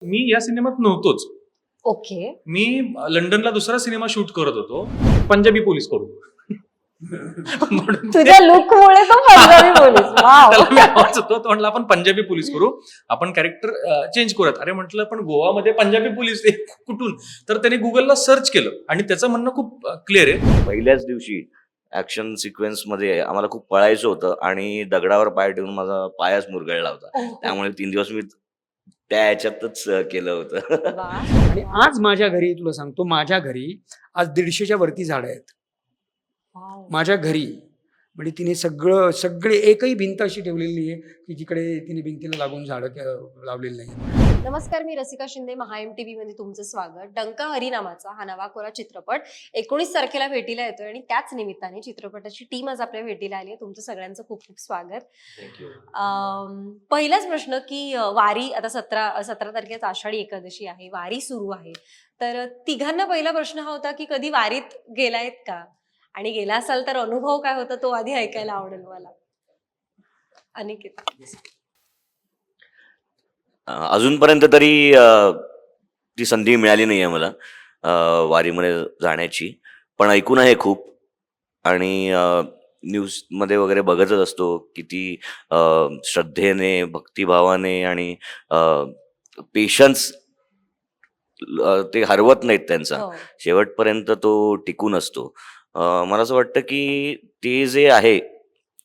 मी या सिनेमात नव्हतोच. ओके. मी लंडनला दुसरा सिनेमा शूट करत होतो, पंजाबी पोलीस करून. म्हणून ते- तुझ्या लुक मुळे तो पंजाबी पोलीस. वाव. त्याला मी आवाज होतो तो म्हणला आपण पंजाबी पोलीस करू, आपण कॅरेक्टर चेंज करूयात. अरे म्हटलं पण गोवामध्ये पंजाबी पोलीस ते कुठून? तर त्याने गुगलला सर्च केलं आणि त्याचं म्हणणं खूप क्लिअर आहे. पहिल्याच दिवशी ऍक्शन सिक्वेन्स मध्ये आम्हाला खूप पळायचं होतं आणि दगडावर पाय ठेवून माझा पायच मुरगळला होता. त्यामुळे 3 दिवस मी त्या ह्याच्यातच केलं होतं. वा. आणि आज माझ्या घरी तुला सांगतो, माझ्या घरी आज 150च्या वरती झाडं आहेत. वाव. माझ्या घरी म्हणजे तिने सगळे एकही भिंत अशी ठेवलेली आहे की जिकडे तिने भिंतीला लागून झाडं लावलेली नाही. नमस्कार, मी रसिका शिंदे. महाएम टीव्ही मध्ये तुमचं स्वागत. डंका हरी नावाचा हा नवा कोरा चित्रपट 19 तारखेला भेटीला येतोय आणि त्याच निमित्ताने चित्रपटाची टीम आज आपल्या भेटीला आली आहे. तुमचं सगळ्यांचं खूप खूप स्वागत. पहिलाच प्रश्न की वारी आता 17 तारखेला आषाढी एकादशी आहे, वारी सुरू आहे. तर तिघांना पहिला प्रश्न हा होता की कधी वारीत गेलायत का, आणि गेला असाल तर अनुभव काय होता तो आधी ऐकायला आवडेल मला. अनिकेत. अजून्पर्यंत तरी ती संधी मिळाली नाहीये मला वारीमध्ये जाण्याची, पण ऐकून आहे खूप. आणि न्यूज मध्ये वगैरे बघतच असतो किती श्रद्धेने, भक्तिभावाने आणि पेशन्स ते हरवत नाहीत त्यांचा. हो. शेवटपर्यंत तो टिकून असतो. मला असं वाटतं की ते जे आहे,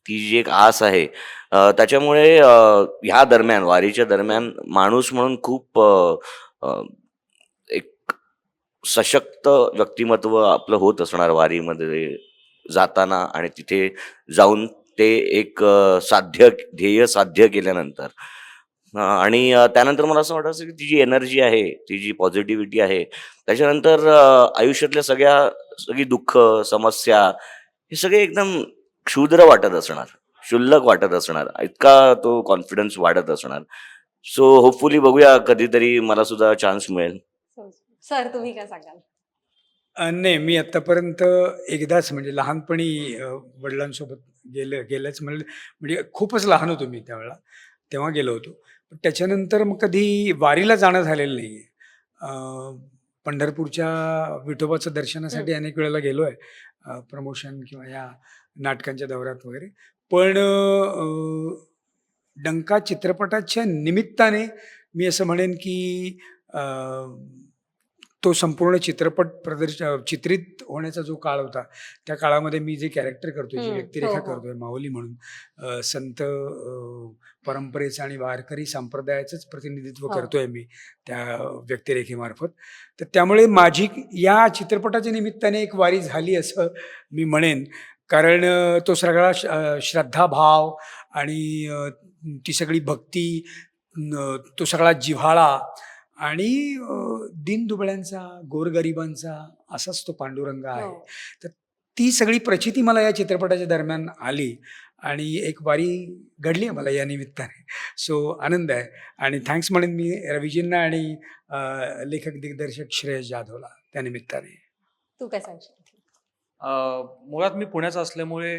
ती जी एक आस आहे, त्याच्यामुळे ह्या दरम्यान, वारीच्या दरम्यान माणूस म्हणून खूप एक सशक्त व्यक्तिमत्व आपलं होत असणार वारीमध्ये जाताना आणि तिथे जाऊन ते एक ध्येय साध्य केल्यानंतर. आणि त्यानंतर मला असं वाटायचं की ती जी एनर्जी आहे, ती जी पॉझिटिव्हिटी आहे, त्याच्यानंतर आयुष्यातल्या सगळी दुःख, समस्या हे सगळे एकदम क्षुद्र वाटत असणार, क्षुल्लक वाटत असणार, इतका तो कॉन्फिडन्स वाढत असणार. सो होपफुली बघूया कधीतरी मला सुद्धा चान्स मिळेल. सर, तुम्ही काय सांगाल? नाही, मी आत्तापर्यंत एकदाच म्हणजे लहानपणी वडिलांसोबत गेलंच म्हणजे खूपच लहान होतो मी त्यावेळेला, तेव्हा गेलो होतो. पण त्याच्यानंतर मग कधी वारीला जाणं झालेलं नाही आहे. पंढरपूरच्या विठोबाचं दर्शनासाठी अनेक वेळेला गेलो आहे, प्रमोशन किंवा या नाटकांच्या दौऱ्यात वगैरे. पण डंका चित्रपटाच्या निमित्ताने मी असं म्हणेन की तो संपूर्ण चित्रपट चित्रित होण्याचा जो काळ होता, त्या काळामध्ये मी जे कॅरेक्टर करतोय, जी व्यक्तिरेखा हो. करतोय माऊली म्हणून, संत परंपरेचं आणि वारकरी संप्रदायाचंच प्रतिनिधित्व हो. करतोय मी त्या व्यक्तिरेखेमार्फत. तर त्यामुळे माझी या चित्रपटाच्या निमित्ताने एक वारी झाली असं मी म्हणेन. कारण तो सगळा श्रद्धाभाव आणि ती सगळी भक्ती, तो सगळा जिव्हाळा आणि दीनदुबळ्यांचा, गोरगरिबांचा असाच तो पांडुरंग आहे. हो. तर ती सगळी प्रचिती मला या चित्रपटाच्या दरम्यान आली आणि एक वारी घडली आहे मला या निमित्ताने. सो आनंद आहे आणि थँक्स म्हणेन मी रविजींना आणि लेखक दिग्दर्शक श्रेयस जाधवला त्या निमित्ताने. तू काय सांगशील? मुळात मी पुण्याचा असल्यामुळे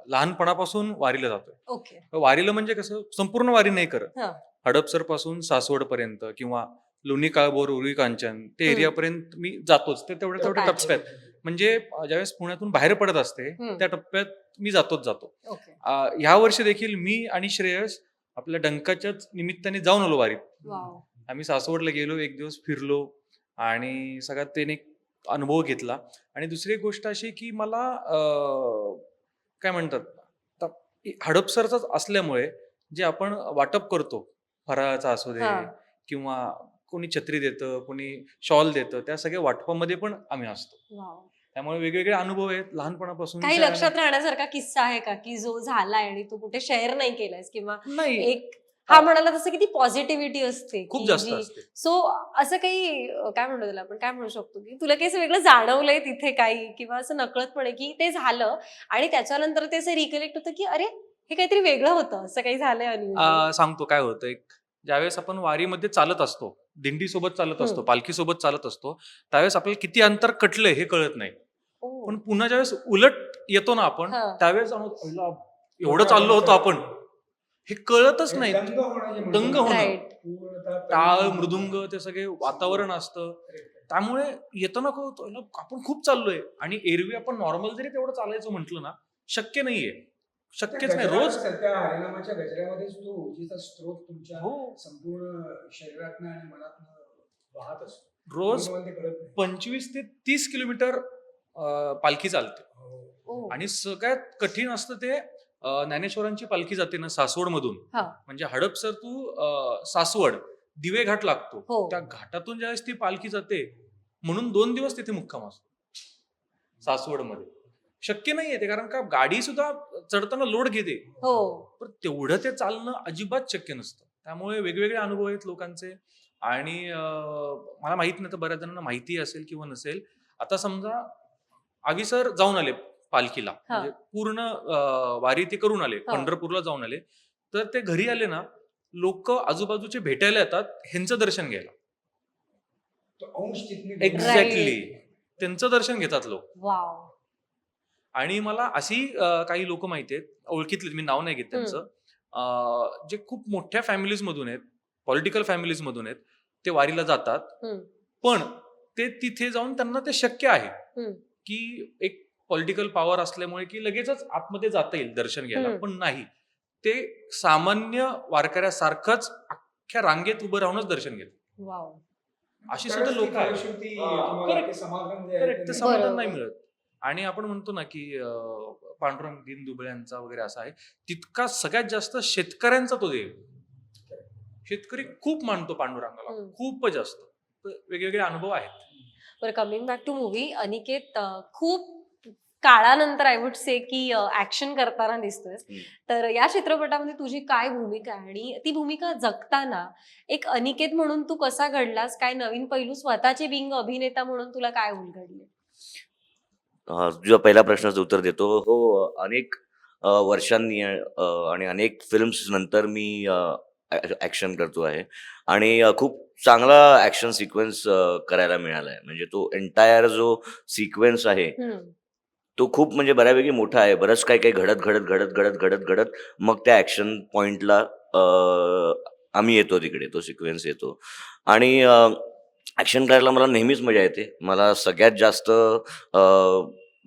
लहानपणापासून वारीला जातोय. ओके. वारीला म्हणजे कसं संपूर्ण वारी नाही करत. हा. हडपसर पासून सासवड पर्यंत किंवा लोणी काळभोर, उरुळी कांचन ते एरियापर्यंत मी जातोच. ते तेवढ्या तो तेवढ्या काय? टप्प्यात म्हणजे ज्यावेळेस पुण्यातून बाहेर पडत असते त्या टप्प्यात मी जातो. ओके. ह्या वर्षी देखील मी आणि श्रेयस आपल्या डंकाच्याच निमित्ताने जाऊन आलो वारीत. वाव. आम्ही सासवडला गेलो, एक दिवस फिरलो आणि सगळ्यात त्याने अनुभव घेतला. आणि दुसरी एक गोष्ट अशी की मला काय म्हणतात, हडपसरचाच असल्यामुळे जे आपण वाटप करतो, फराळाचा असू दे हा. किंवा कोणी छत्री देतं, कोणी शॉल देतं, त्या सगळ्या वाटपामध्ये पण आम्ही असतो. वाव. त्यामुळे वेगवेगळे अनुभव आहेत लहानपणापासून. काही लक्षात राहण्यासारखा किस्सा आहे का की जो झालाय आणि तू कुठे शेअर नाही केलायस, किंवा नाही, एक हा म्हणाला तसं किती पॉझिटिव्हिटी असते खूप की जास्त जी. असते. सो असं काही काय म्हणतो त्याला आपण, काय म्हणू शकतो की तुला काही असं वेगळं जाणवलंय तिथे काही, किंवा असं नकळतपणे की ते झालं आणि त्याच्यानंतर ते असं रिकलेक्ट होतं की अरे हे काहीतरी वेगळं होतं, असं काही झालंय अनुभव? सांगतो काय होतं. एक ज्यावेळेस आपण वारीमध्ये चालत असतो, दिंडी सोबत चालत असतो, पालखी सोबत चालत असतो, त्यावेळेस आपल्याला किती अंतर कटलंय हे कळत नाही. ओ. पण पुन्हा ज्यावेळेस उलट येतो ना आपण, हा. त्यावेळेस एवढं चाललो होतो आपण, हे कळतच नाही. दंग होणं जे म्हणतो दंग ना, होणं. राईट. पूर्णतः टाळ तल्लीन मृदुंग होणं. ते सगळे वातावरण असतं. Correct. त्यामुळे येताना काय होतं ना, आपण खूप चाललोय आणि एरवी आपण नॉर्मल जरी तेवढं चालायचं म्हटलं ना, शक्य नाहीये. त्या शक्यच नाही. गजरात रोज सध्या हरिनामाच्या गजऱ्यामध्येच तो ऊर्जेचा स्रोत तुमच्या हो, संपूर्ण शरीरातनं आणि मनातनं वाहत असतो. रोज तुम्हाला ते कळत नाही. 25 ते 30 किलोमीटर पालखी चालते. हो. ओ. आणि सगळ्यात कठीण असतं ते ज्ञानेश्वरांची पालखी जाते ना सासवडमधून. हा. म्हणजे हडपसर टू सासवड दिवे घाट लागतो. हो. त्या घाटातून ज्यावेळेस ती पालखी जाते म्हणून 2 दिवस तिथे मुक्काम असतो सासवडमध्ये. शक्य नाहीये ते, कारण का गाडी सुद्धा चढताना लोड घेते. हो. पण तेवढं ते चालणं अजिबात शक्य नसतं. त्यामुळे वेगवेगळे अनुभव आहेत लोकांचे. आणि मला माहित नाही तर बऱ्याच जणांना माहिती असेल किंवा नसेल. आता समजा आविसर जाऊन आले पालखीला, हा. म्हणजे पूर्ण वारी ते करून आले, हा. पंढरपूरला जाऊन आले. तर ते घरी आले ना, लोक आजूबाजूचे भेटायला येतात ह्यांचं दर्शन घ्यायला. तो अंश तिथनं घेऊन एक्झॅक्टली त्यांचं दर्शन घेतात लोक. वाव. आणि मला अशी काही लोक माहिती आहेत, ओळखीतले, मी नाव नाही घेत त्यांचं, जे खूप मोठ्या फॅमिलीज मधून आहेत, पॉलिटिकल फॅमिलीज मधून आहेत. ते वारीला जातात, हम्म. पण ते तिथे जाऊन त्यांना ते शक्य आहे हम्म. की एक पॉलिटिकल पॉवर असल्यामुळे की लगेचच आतमध्ये जाता येईल दर्शन घ्यायला. हम्म. पण नाही, ते सामान्य वारकऱ्यासारखंच अख्ख्या रांगेत उभं राहूनच दर्शन घेतात. वाव. अशी सुद्धा तरच ती लोक आहेत. फलश्रुती तुम्हाला Correct. ते समाधान जे आहे करेक्ट, ते ते मिळतं. समाधान नाही बरोबर. मिळत. आणि आपण म्हणतो ना की पांडुरंग दीनदुबळ्यांचा वगैरे असा आहे, तितका सगळ्यात जास्त शेतकऱ्यांचा तो देव. शेतकरी खूप मानतो पांडुरंगाला, हम्म. खूप जास्त. तर वेगवेगळे अनुभव आहेत. बरं, coming back to movie, Aniket खूप काळानंतर आय वुड से की ऍक्शन करताना दिसतोय. हम्म. तर या चित्रपटामध्ये तुझी काय भूमिका आहे आणि ती भूमिका जगताना एक अनिकेत म्हणून तू कसा घडलास? काय नवीन पैलू स्वतःचे बिंग अभिनेता म्हणून तुला काय उलगडले? जो पहिल्या प्रश्नाचं उत्तर देतो. हो, अनेक वर्षांनी आणि अनेक फिल्म्स नंतर मी ॲक्शन करतो आहे. आणि खूप चांगला ॲक्शन सिक्वेन्स करायला मिळाला आहे. म्हणजे तो एंटायर जो सिक्वेन्स आहे, हम्म. तो खूप म्हणजे बऱ्यापैकी मोठा आहे. बरंच काही घडत मग त्या ॲक्शन पॉइंटला आम्ही येतो तिकडे, तो सिक्वेन्स येतो. आणि ॲक्शन करायला मला नेहमीच मजा येते. मला सगळ्यात जास्त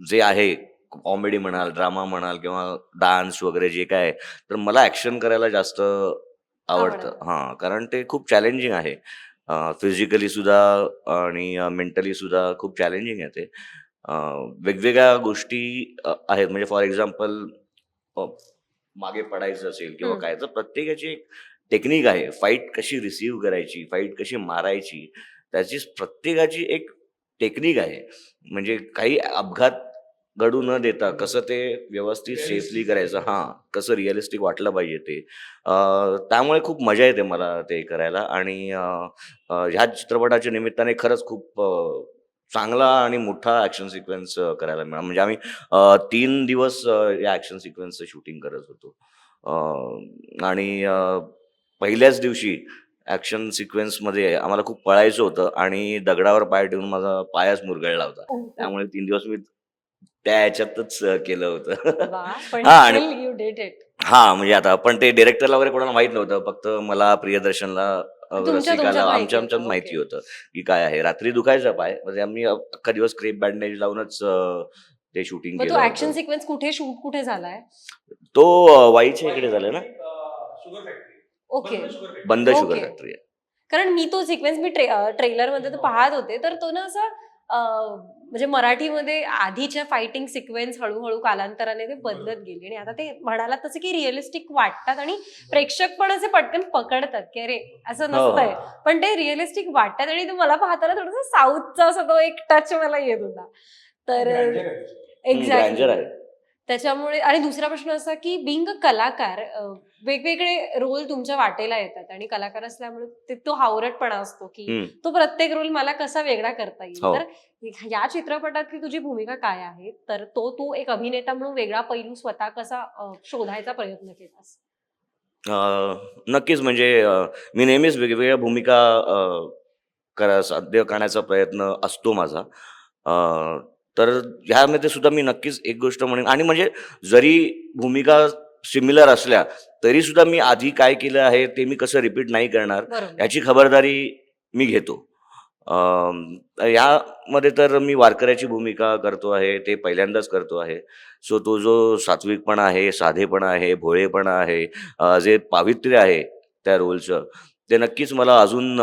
जे आहे कॉमेडी म्हणाल, ड्रामा म्हणाल किंवा डान्स वगैरे जे काय आहे, तर मला ॲक्शन करायला जास्त आवडतं. आवडतं. हां, कारण ते खूप चॅलेंजिंग आहे. फिजिकली सुद्धा आणि मेंटली सुद्धा खूप चॅलेंजिंग आहे ते. वेगवेगळ्या गोष्टी आहेत. म्हणजे फॉर एक्झाम्पल मागे पडायचं असेल किंवा हम्म. काय, तर प्रत्येकाची एक टेक्निक आहे. फाईट कशी रिसीव्ह करायची, फाईट कशी मारायची, त्याची प्रत्येकाची एक टेक्निक आहे. म्हणजे काही अपघात घडू न देता कसं ते व्यवस्थित सेफली Realistic करायचं, करायचं. हां, कसं रिअलिस्टिक वाटलं पाहिजे ते. त्यामुळे खूप मजा येते मला ते करायला. आणि ह्या चित्रपटाच्या निमित्ताने खरंच खूप चांगला आणि मोठा ॲक्शन सिक्वेन्स करायला मिळाला. म्हणजे आम्ही 3 दिवस या ॲक्शन सिक्वेन्सचं शूटिंग करत होतो. आणि पहिल्याच दिवशी ॲक्शन सिक्वेन्समध्ये आम्हाला खूप पळायचं होतं आणि दगडावर पाय ठेवून माझा पायच मुरगळला होता. ओ, ओ. त्यामुळे 3 दिवस मी त्या ह्याच्यातच केलं होतं. वा, पण हां. आणि स्टिल यू डिड इट. हां, म्हणजे आता पण ते डिरेक्टरला वगैरे कोणाला माहीत नव्हतं. फक्त मला, प्रियदर्शनला, तुमच्यात रसिकाला, माहिती आमच्यात होतं. माहिती ओके. होतं की काय आहे. रात्री दुखायचा पाय, म्हणजे आम्ही अख्खा दिवस क्रेप बँडेज लावूनच ते शूटिंग मग तो केलं ऍक्शन होतं. सिक्वेन्स कुठे शूट कुठे झालाय? तो वाईच्या इकडे झालं ना, शुगर फॅक्टरी, ओके. बंद शुगर ओके. फॅक्टरी आहे. कारण मी तो सिक्वेन्स मी ट्रेलर मध्ये तो पाहत होते, तर तो ना असा म्हणजे मराठीमध्ये आधीच्या फायटिंग सिक्वेन्स हळूहळू कालांतराने ते बदलत गेली आणि आता ते म्हणाला तसं की रिअलिस्टिक वाटतात आणि प्रेक्षक पण असे पटकन पकडतात की अरे असं हो, नसतंय, हो. पण ते रिअलिस्टिक वाटतात आणि ते मला पाहताना थोडंसं साऊथचा असा तो एक टच मला येत होता. तर Grandeur आहे त्याच्यात. एक्झॅक्टली. ग्रँजर आहे. त्याच्यामुळे आणि दुसरा प्रश्न असा की बिंग कलाकार, वेगवेगळे रोल तुमच्या वाटेला येतात आणि कलाकार असल्यामुळे तो हावरटपणा असतो की हम्म. तो प्रत्येक रोल मला कसा वेगळा करता येईल. हो. तर या चित्रपटातली तुझी भूमिका काय आहे? तर तो तू एक अभिनेता म्हणून वेगळा पैलू स्वतः कसा शोधायचा प्रयत्न केलास? नक्कीच. म्हणजे मी नेहमीच वेगवेगळ्या भूमिका साध्य करण्याचा प्रयत्न असतो माझा. तर ह्यामध्ये सुद्धा मी नक्कीच एक गोष्ट म्हणेन. आणि म्हणजे जरी भूमिका सिमिलर असल्या तरी सुद्धा मी आधी काय केलं आहे ते मी कसं रिपीट नाही करणार बरोबर. याची खबरदारी मी घेतो. यामध्ये तर मी वारकऱ्याची भूमिका करतो आहे, ते पहिल्यांदाच करतो आहे. सो तो जो सात्विकपणा आहे, साधेपणा आहे, भोळेपणा आहे, जे पावित्र्य आहे त्या रोलचं, ते नक्कीच मला अजून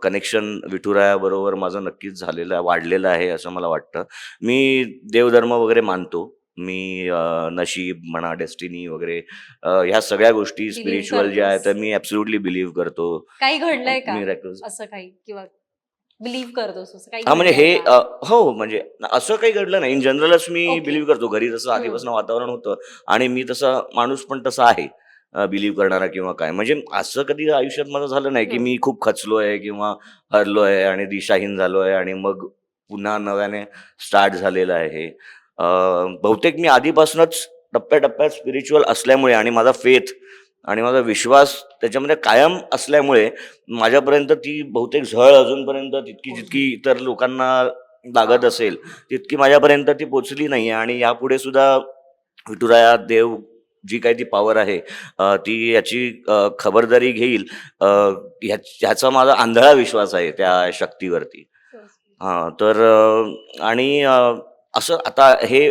कनेक्शन विठुरायाबरोबर माझं नक्कीच झालेलं आहे, वाढलेलं आहे असं मला वाटतं. मी देवधर्म वगैरे मानतो. मी नशीब म्हणा, डेस्टिनी वगैरे ह्या सगळ्या गोष्टी Believe स्पिरिच्युअल ज्या आहेत त्या करतोस. मी ॲब्सोल्युटली बिलीव्ह करतो. काही घडलंय का Miracles. असं काही, किंवा बिलीव्ह करतोस असं काही हा म्हणजे घडलंय हे का? हो म्हणजे असं काही घडलं नाही. इन जनरलच मी ओके. बिलीव्ह करतो. घरी जसं आधीपासून वातावरण होतं आणि मी तसा माणूस पण तसा आहे बिलीव्ह करणारा किंवा काय. म्हणजे असं कधी आयुष्यात माझं झालं नाही की हम्म. मी खूप खचलोय किंवा हरलोय आणि दिशाहीन झालोय आणि मग पुन्हा नव्याने स्टार्ट झालेलं आहे हे. बहुतेक मी आधीपासूनच टप्प्याटप्प्यात स्पिरिच्युअल असल्यामुळे आणि माझा फेथ आणि माझा विश्वास त्याच्यामध्ये कायम असल्यामुळे माझ्यापर्यंत ती बहुतेक झळ अजूनपर्यंत तितकी जितकी इतर लोकांना लागत असेल तितकी माझ्यापर्यंत ती पोचली नाही. आणि यापुढे सुद्धा विठुराया देव जी काही ती पॉवर आहे ती याची खबरदारी घेईल ह्याचा माझा आंधळा विश्वास आहे त्या शक्तीवरती. हां तर आणि असं आता हे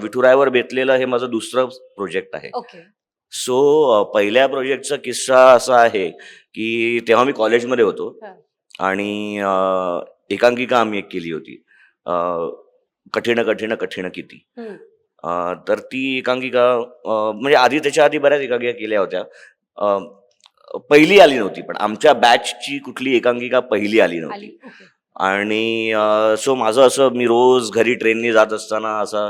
विठुरायावर बेतलेलं हे माझं दुसरं प्रोजेक्ट आहे. ओके. सो पहिल्या प्रोजेक्टचा किस्सा असा आहे की तेव्हा मी कॉलेजमध्ये होतो हा. आणि एकांकिका आम्ही एक केली होती. कठीण कठीण कठीण किती. हम्म. तर ती एकांकिका म्हणजे आधी त्याच्या आधी बऱ्याच एकांकिका केल्या होत्या. पहिली आली नव्हती पण आमच्या बॅचची कुठली एकांकिका पहिली आली नव्हती. आली. ओके. आणि सो माझं असं मी रोज घरी ट्रेननी जात असताना असा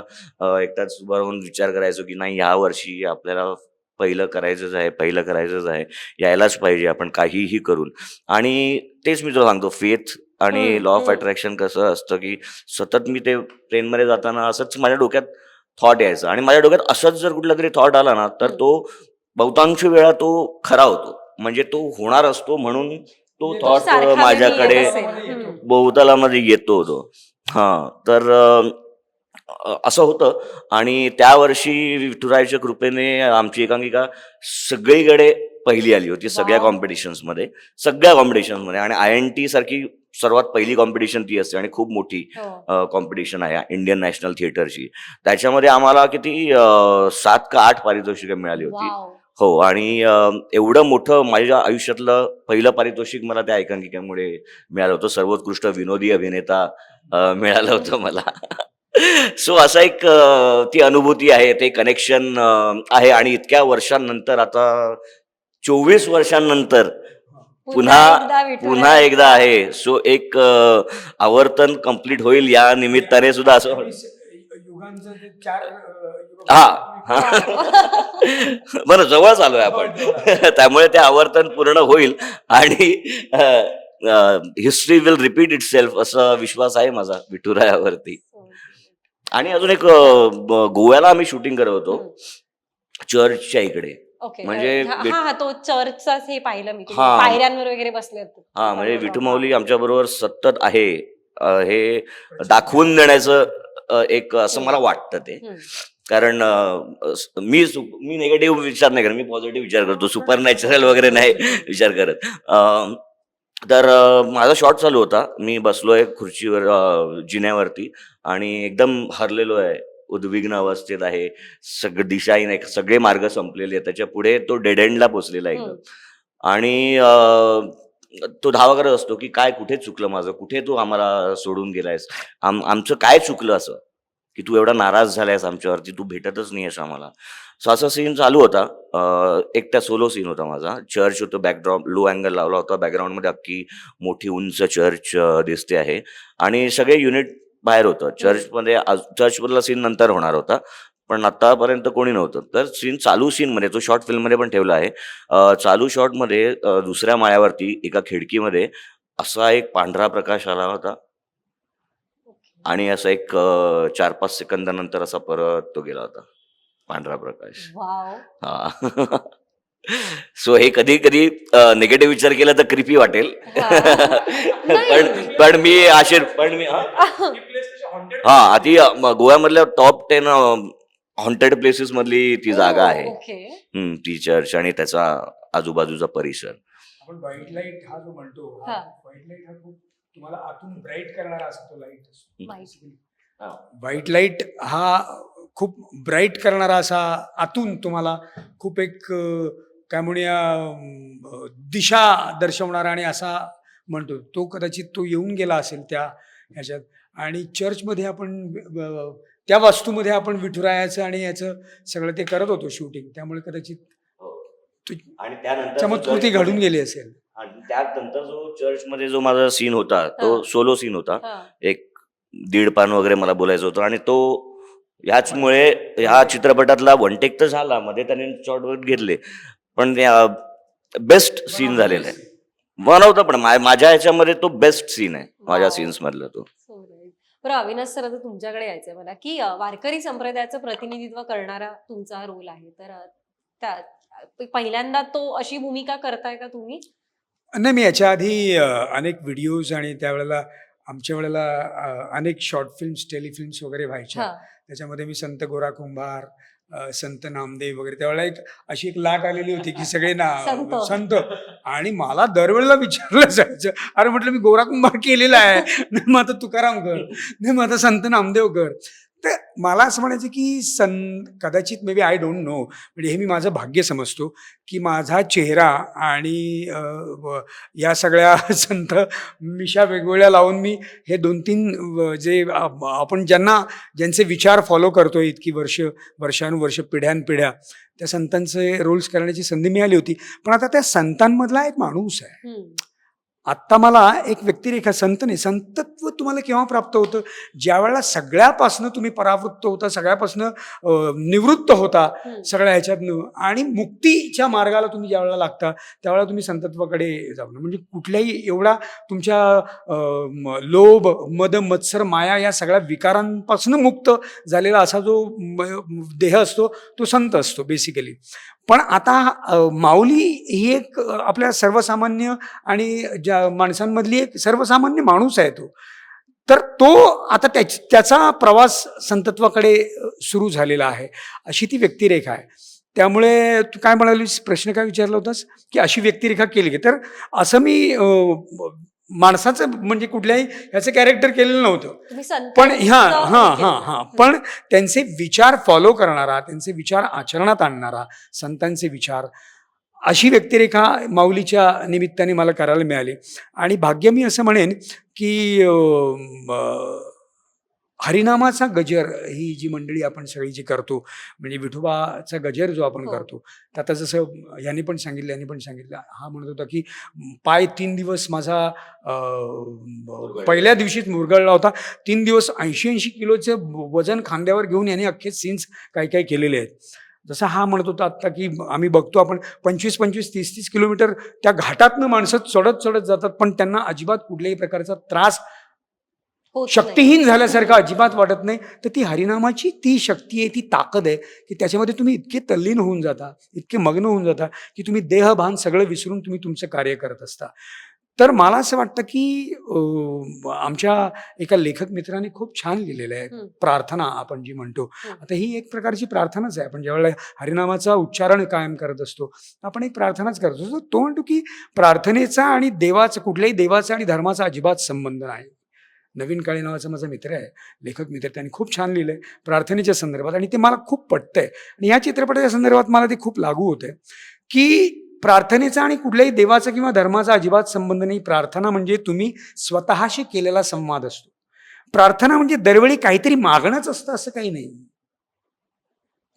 एकटाच उभा राहून विचार करायचो की नाही ह्या वर्षी आपल्याला पहिलं करायचंच आहे, पहिलं करायचंच आहे, यायलाच पाहिजे आपण काहीही करून. आणि तेच मी तुला सांगतो फेथ आणि हम्म, लॉ ऑफ हम्म. अट्रॅक्शन कसं असतं की सतत मी ते ट्रेनमध्ये जाताना असंच माझ्या डोक्यात थॉट यायचं आणि माझ्या डोक्यात असंच जर कुठला तरी थॉट आला ना तर तो बहुतांश वेळा तो खरा होतो. म्हणजे तो होणार असतो म्हणून तो येतो. थॉट सारखा नेहमी माझ्याकडे येत असेल. हम्म. बहुतालामध्ये येतो तो. हां तर असं होतं. आणि त्या वर्षी विठुरायाच्या कृपेने आमची एकांकिका सगळीकडे पहिली आली होती सगळ्या वाव. कॉम्पिटिशन्समध्ये. आणि INT सारखी सर्वात पहिली कॉम्पिटिशन ती असते आणि खूप मोठी हो. कॉम्पिटिशन आहे इंडियन नॅशनल थिएटरची. त्याच्यामध्ये आम्हाला किती 7 का 8 पारितोषिकं मिळाली होती. वाव. हो. आणि एवढं मोठं माझ्या आयुष्यातलं पहिलं पारितोषिक मला त्या एकांकिकेमुळे मिळालं होतं. सर्वोत्कृष्ट विनोदी अभिनेता मिळालं होतं मला. सो असा एक ती अनुभूती आहे, ते कनेक्शन आहे. आणि इतक्या वर्षांनंतर आता 24 वर्षांनंतर पुन्हा एकदा आहे. सो एक आवर्तन कंप्लीट होईल या निमित्ताने सुद्धा असं युगांचं ते 4 हा बरं जवळच आलोय आपण. त्यामुळे ते आवर्तन पूर्ण होईल आणि history will repeat it self असा विश्वास आहे माझा विठुरायावरती. आणि अजून एक गोव्याला आम्ही शूटिंग करत होतो चर्चच्या इकडे. ओके. म्हणजे हा तो चर्चचाच हे पाहिलं मी. तुम्ही हा. पायऱ्यांवर वगैरे बसले होते. हा म्हणजे विठुमाऊली आमच्या बरोबर सतत आहे हे दाखवून देण्याचं एक असं मला वाटतं ते. कारण मी निगेटिव्ह विचार नाही करत, मी पॉझिटिव्ह विचार करतो. सुपर नॅचरल वगैरे नाही विचार करत. तर माझा शॉट चालू होता. मी बसलोय खुर्चीवर जिन्यावरती आणि एकदम हरलेलो आहे, उद्विग्न अवस्थेत आहे. दिशाही नाही, सगळे मार्ग संपलेले आहेत. त्याच्या पुढे तो डेड एंडला पोचलेला आहे एकदम. आणि तो धावा करत असतो की काय कुठे चुकलं माझं, कुठे तू आम्हाला सोडून गेलायस, आमचं काय चुकलं असं की तू एवढा नाराज झालायस आमच्यावरती, तू भेटतच नाही आहेस आम्हाला. सो असा सीन चालू होता. एकटा सोलो सीन होता माझा. चर्च होतं, बॅकड्रॉप लो अँगल लावला होता, बॅकग्राऊंडमध्ये अख्खी मोठी उंच चर्च दिसते आहे आणि सगळे युनिट बाहेर होतं. चर्चमधला सीन नंतर होणार होता पण आतापर्यंत कोणी नव्हतं. तर चालू सीनमध्ये तो शॉर्ट फिल्ममध्ये पण ठेवला आहे. चालू शॉटमध्ये दुसऱ्या माळ्यावरती एका खिडकीमध्ये असा एक पांढरा प्रकाश आला होता आणि असं एक 4-5 सेकंदानंतर असा परत तो गेला होता पांढरा प्रकाश. हा. सो हे कधी कधी निगेटिव्ह विचार केला तर क्रिपी वाटेल. पण मी हा आधी गोव्यामधल्या टॉप 10 हॉन्टेड प्लेसेस मधली ती जागा आहे. ओके. ती चर्च आणि त्याचा आजूबाजूचा परिसर. आपण व्हाईट लाईट हा जो म्हणतो, हा. व्हाईट लाईट हा खूप तुम्हाला आतून ब्राईट करणारा असा तो लाईट असतो. White. व्हाईट लाईट हा खूप ब्राईट करणारा असा, आतून तुम्हाला खूप एक काय म्हणूया दिशा दर्शवणारा आणि असा म्हणतो. तो कदाचित तो येऊन गेला असेल त्या ह्याच्यात. आणि चर्चमध्ये आपण त्या वास्तूमध्ये आपण विठुरायाचं आणि याचं सगळं ते करत होतो शूटिंग, त्यामुळे कदाचित आणि त्यानंतर चमत्कृती घडून गेली असेल. आणि त्यानंतर जो चर्च मध्ये जो माझा सीन होता तो हा. सोलो सीन होता. हा. एक 1.5 पान वगैरे मला बोलायचं होतं आणि तो ह्याचमुळे ह्या चित्रपटातला वन टेक तर झाला, मध्ये त्याने शॉर्ट वगैरे घेतले, पण बेस्ट सीन झालेला आहे. बनवता पण माझ्या ह्याच्यामध्ये तो बेस्ट सीन आहे माझ्या Wow. सीन्स मधला तो. So nice. बरं अविनाश सर, आता तुमच्याकडे यायचंय मला की वारकरी संप्रदायाचं प्रतिनिधित्व करणारा तुमचा हा रोल आहे, तर पहिल्यांदा तो अशी भूमिका करताय का तुम्ही? नाही, मी याच्या आधी अनेक व्हिडिओज आणि त्यावेळेला आमच्या वेळेला अनेक शॉर्ट फिल्म्स, टेलिफिल्म्स वगैरे व्हायच्या. हा. त्याच्यामध्ये मी संत गोरा कुंभार, संत नामदेव वगैरे, त्यावेळेला एक अशी एक लाट आलेली होती की सगळे संत. संत, आणि मला दरवेळेला विचारलं जायचं, अरे म्हटलं मी गोरा कुंभार केलेला आहे, नाही मग आता तुकाराम कर, नाही मग आता संत नामदेव कर. तर मला असं म्हणायचं की कदाचित maybe I don't know, म्हणजे हे मी माझं भाग्य समजतो की माझा चेहरा आणि या सगळ्या संत मिशा वेगवेगळ्या लावून मी हे 2-3 जे आपण ज्यांचे विचार फॉलो करतोय इतकी वर्षानुवर्ष, पिढ्यानपिढ्या, त्या संतांचे रोल्स करण्याची संधी मिळाली होती. पण आता त्या संतांमधला एक माणूस आहे. हम्म. आत्ता मला एक व्यक्तिरेखा, संत नाही, संतत्व तुम्हाला केव्हा प्राप्त होतं? ज्या वेळेला सगळ्यापासनं तुम्ही परावृत्त होता, सगळ्यापासनं निवृत्त होता, हम्म. सगळ्या ह्याच्यातनं, आणि मुक्तीच्या मार्गाला तुम्ही ज्या वेळेला लागता त्यावेळेला तुम्ही संतत्वाकडे जाणं, म्हणजे कुठल्याही एवढा तुमच्या लोभ, मद, मत्सर, माया या सगळ्या विकारांपासून मुक्त झालेला असा जो देह असतो तो संत असतो बेसिकली. पण आता माऊली ही एक आपल्या सर्वसामान्य आणि ज्या माणसांमधली एक सर्वसामान्य माणूस आहे तो. तर तो आता त्याचा प्रवास संतत्वाकडे सुरू झालेला आहे, अशी ती व्यक्तिरेखा आहे. त्यामुळे तू काय म्हणालीस, प्रश्न काय विचारला होतास की अशी व्यक्तिरेखा केली की, तर असं मी माणसाचं म्हणजे कुठल्याही ह्याचं कॅरेक्टर केलेलं नव्हतं. तुम्ही संत पण पण त्यांचे विचार फॉलो करणारा, त्यांचे विचार आचरणात आणणारा, संतांचे विचार, अशी व्यक्तिरेखा माऊलीच्या निमित्ताने मला करायला मिळाली. आणि भाग्य मी असं म्हणेन की हरिनामाचा गजर ही जी मंडळी आपण सगळी जी करतो, म्हणजे विठोबाचा गजर जो आपण करतो, तर आता जसं यांनी पण सांगितलं, हा म्हणत होता की पाय 3 दिवस माझा पहिल्या दिवशीच मुरगळला होता. 3 दिवस 80-80 किलोचं वजन खांद्यावर घेऊन याने अख्खे सीन्स काही केलेले आहेत. जसं हा म्हणत होता आत्ता की आम्ही बघतो आपण 25-25, 30-30 किलोमीटर त्या घाटातनं माणसं चढत जातात, पण त्यांना अजिबात कुठल्याही प्रकारचा त्रास, होत नाही. शक्तिहीन झाल्यासारखं अजिबात वाटत नाही. तर ती हरिनामाची ती शक्ती आहे, ती ताकद आहे की त्याच्यामध्ये तुम्ही इतके तल्लीन होऊन जाता, इतके मग्न होऊन जाता की तुम्ही देहभान सगळं विसरून तुम्ही तुमचं कार्य करत असता. तर मला असं वाटतं की आमच्या एका लेखक मित्राने खूप छान लिहिलेलं आहे, प्रार्थना आपण जी म्हणतो. आता ही एक प्रकारची प्रार्थनाच आहे. आपण ज्यावेळेला हरिनामाचा उच्चारण कायम करत असतो, आपण एक प्रार्थनाच करत असतो. तो म्हणतो की प्रार्थनेचा आणि देवाचा, कुठल्याही देवाचा आणि धर्माचा अजिबात संबंध नाही. नवीन काळे नावाचा माझा मित्र आहे, लेखक मित्र, त्यांनी खूप छान लिहिलंय प्रार्थनेच्या संदर्भात, आणि ते मला खूप पटतंय. आणि या चित्रपटाच्या संदर्भात मला ते खूप लागू होतंय की प्रार्थनेचा आणि कुठल्याही देवाचा किंवा धर्माचा अजिबात संबंध नाही. प्रार्थना म्हणजे तुम्ही स्वतःशी केलेला संवाद असतो. प्रार्थना म्हणजे दरवेळी काहीतरी मागणंच असतं असं काही नाही.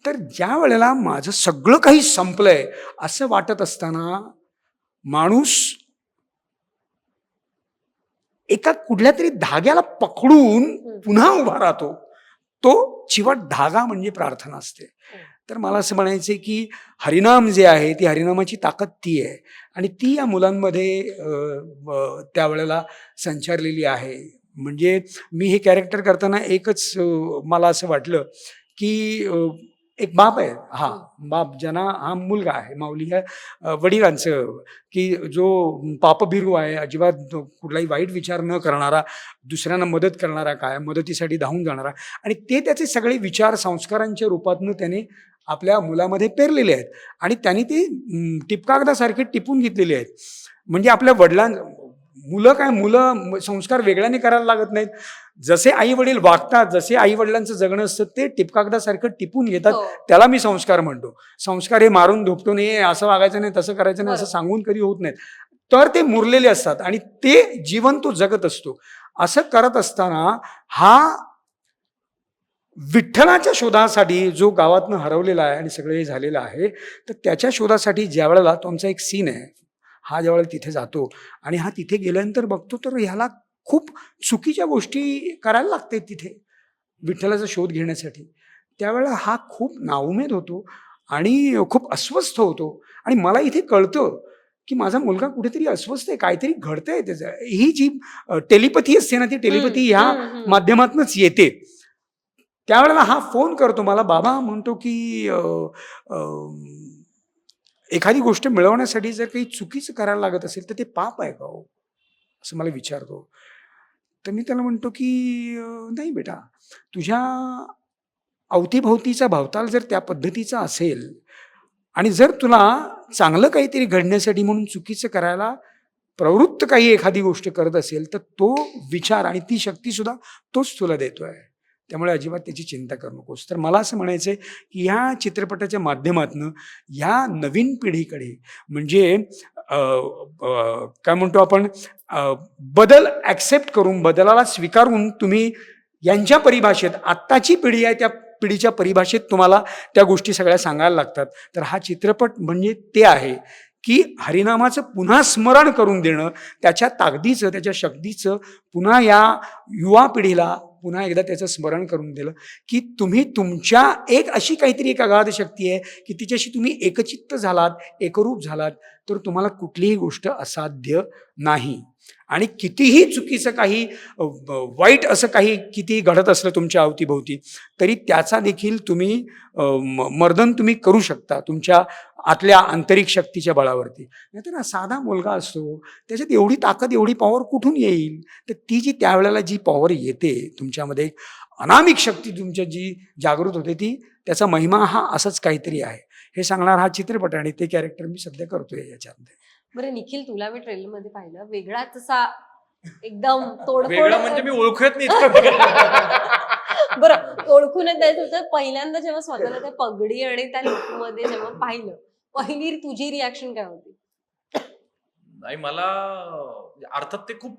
तर ज्या वेळेला माझं सगळं काही संपलंय असं वाटत असताना माणूस एका कुठल्या तरी धाग्याला पकडून पुन्हा उभा राहतो, तो चिवट धागा म्हणजे प्रार्थना असते. तर मला असं म्हणायचं की हरिनाम जे आहे, ती हरिनामाची ताकद ती आहे, आणि ती या मुलांमध्ये त्यावेळेला संचारलेली आहे. म्हणजे मी हे कॅरेक्टर करताना एकच मला असं वाटलं की एक बाप आहे, हा बाप ज्यांना हा मुलगा आहे, माऊली ह्या वडिलांचं, की जो पापभिरू आहे, अजिबात कुठलाही वाईट विचार न करणारा, दुसऱ्यांना मदत करणारा, काय मदतीसाठी धावून जाणारा, आणि ते त्याचे सगळे विचार संस्कारांच्या रूपातनं त्याने आपल्या मुलामध्ये पेरलेले आहेत आणि त्यांनी ते टिपकागदासारखे टिपून घेतलेले आहेत. म्हणजे आपल्या मुलं संस्कार वेगळ्याने करायला लागत नाहीत. जसे आई वडील वागतात, जसे आई वडिलांचं जगणं असतं ते टिपकागदासारखं टिपून घेतात. हो. त्याला मी संस्कार म्हणतो. संस्कार हे मारून धोपटो नाही, असं वागायचं नाही, तसं करायचं नाही, असं बरोबर. सांगून कधी होत नाहीत. तर ते मुरलेले असतात आणि ते जीवन तो जगत असतो. असं करत असताना हा विठ्ठलाच्या शोधासाठी जो गावातनं हरवलेला आहे आणि सगळं हे झालेलं आहे, तर त्याच्या शोधासाठी ज्या वेळेला तो आमचा एक सीन आहे, हा ज्या वेळेला तिथे जातो आणि हा तिथे गेल्यानंतर बघतो तर ह्याला खूप चुकीच्या गोष्टी करायला लागते तिथे विठ्ठलाचा शोध घेण्यासाठी. त्यावेळेला हा खूप नाउमेद होतो आणि खूप अस्वस्थ होतो आणि मला इथे कळतं की माझा मुलगा कुठेतरी अस्वस्थ आहे, काहीतरी घडतंय त्याचं. ही जी टेलिपॅथी असते ना, ती टेलिपॅथी ह्या माध्यमातूनच येते. त्यावेळेला हा फोन करतो मला, बाबा म्हणतो की एखादी गोष्ट मिळवण्यासाठी जर काही चुकीचं करायला लागत असेल तर ते पाप आहे का हो, असं मला विचारतो. तर मी त्याला म्हणतो की नाही बेटा, तुझ्या अवतीभोवतीचा भवताल जर त्या पद्धतीचा असेल आणि जर तुला चांगलं काहीतरी घडण्यासाठी म्हणून चुकीचं करायला प्रवृत्त काही एखादी गोष्ट करत असेल तर तो विचार आणि ती शक्ती सुद्धा तोच तुला देतोय. त्यामुळे अजिबात त्याची चिंता करू नकोस. तर मला असं म्हणायचं आहे की ह्या चित्रपटाच्या माध्यमातून ह्या नवीन पिढीकडे म्हणजे काय म्हणतो आपण, बदल ॲक्सेप्ट करून, बदलाला स्वीकारून तुम्ही यांच्या परिभाषेत, आत्ताची पिढी आहे त्या पिढीच्या परिभाषेत तुम्हाला त्या गोष्टी सगळ्या सांगायला लागतात. तर हा चित्रपट म्हणजे ते आहे की हरिनामाचं पुन्हा स्मरण करून देणं, त्याच्या ताकदीचं, त्याच्या शक्तीचं पुन्हा या युवा पिढीला पुन्हा एकदा त्याचं स्मरण करून दिलं की तुम्ही तुमच्या एक अशी काहीतरी एक अगाध शक्ती आहे की तिच्याशी तुम्ही एकचित्त झालात, एकरूप झालात तर तुम्हाला कुठलीही गोष्ट असाध्य नाही. आणि कितीही चुकीचं काही वाईट असं काही कितीही घडत असलं तुमच्या अवतीभोवती तरी त्याचा देखील तुम्ही मर्दन तुम्ही करू शकता तुमच्या आतल्या आंतरिक शक्तीच्या बळावरती. नाहीतर साधा मुलगा असतो, त्याच्यात एवढी ताकद, एवढी पॉवर कुठून येईल? तर ती जी त्यावेळेला जी पॉवर येते तुमच्यामध्ये, अनामिक शक्ती तुमच्या जी जागृत होते, ती त्याचा महिमा हा असंच काहीतरी आहे हे सांगणार हा चित्रपट आणि ते कॅरेक्टर मी सध्या करतोय याच्यामध्ये. बरं निखिल, तुला मी ट्रेलर मध्ये पाहिलं, वेगळाच असा एकदम तोडफोड. वेगळा म्हणजे मी ओळखत नाही इतकं वेगळं. बरं, ओळखूनच द्यायचं होतं. पहिल्यांदा जेव्हा स्वतःला त्या पगडी आणि त्या लुकमध्ये जेव्हा पाहिलं, पहिली तुझी रिॲक्शन काय होती? नाही, मला अर्थात ते खूप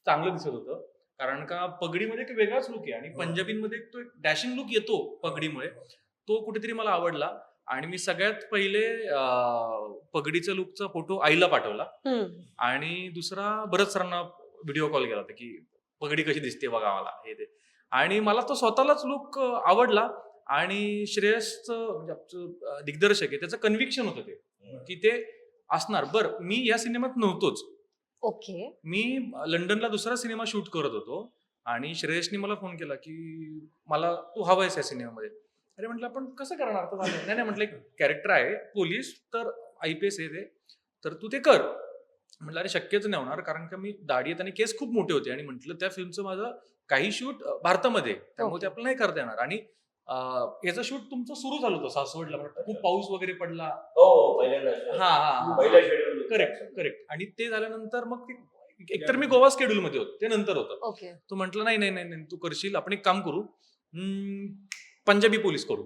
चांगलं दिसत होतं, कारण का पगडीमध्ये एक वेगळाच लुक आहे आणि पंजाबींमध्ये तो एक डॅशिंग लुक येतो पगडीमुळे, तो कुठेतरी मला आवडला. आणि मी सगळ्यात पहिले पगडीच्या लुकचा फोटो आईला पाठवला आणि दुसरा भरत सरांना व्हिडिओ कॉल केला होता की पगडी कशी दिसते बघा मला, हे ते. आणि मला तो स्वतःलाच लुक आवडला आणि श्रेयसचं म्हणजे आमचं दिग्दर्शक आहे त्याचं कन्व्हिक्शन होतं ते की ते असणार. बरं, मी या सिनेमात नव्हतोच. ओके. मी लंडनला दुसरा सिनेमा शूट करत होतो आणि श्रेयसने मला फोन केला की मला तू हवायस या सिनेमामध्ये. अरे म्हटलं आपण कसं करणार? तर नाही नाही म्हटलं, एक कॅरेक्टर आहे पोलीस, तर IPS आहे ते, तर तू ते कर. म्हटलं अरे शक्यच नाही होणार, कारण का मी दाढी येत आणि केस खूप मोठे होते आणि म्हटलं त्या फिल्मचं माझं काही शूट भारतामध्ये, त्यामुळे ते आपल्याला नाही करता येणार. आणि याचं शूट तुमचं सुरू झालं होतं सासवडला, खूप पाऊस वगैरे पडला. हा, करेक्ट करेक्ट. आणि ते झाल्यानंतर मग ते एकतर मी गोवा स्केड्यूल मध्ये होतो, ते नंतर होतं. ओके. तो म्हटलं नाही नाही नाही तू करशील, आपण एक काम करू, पंजाबी पोलीस करू.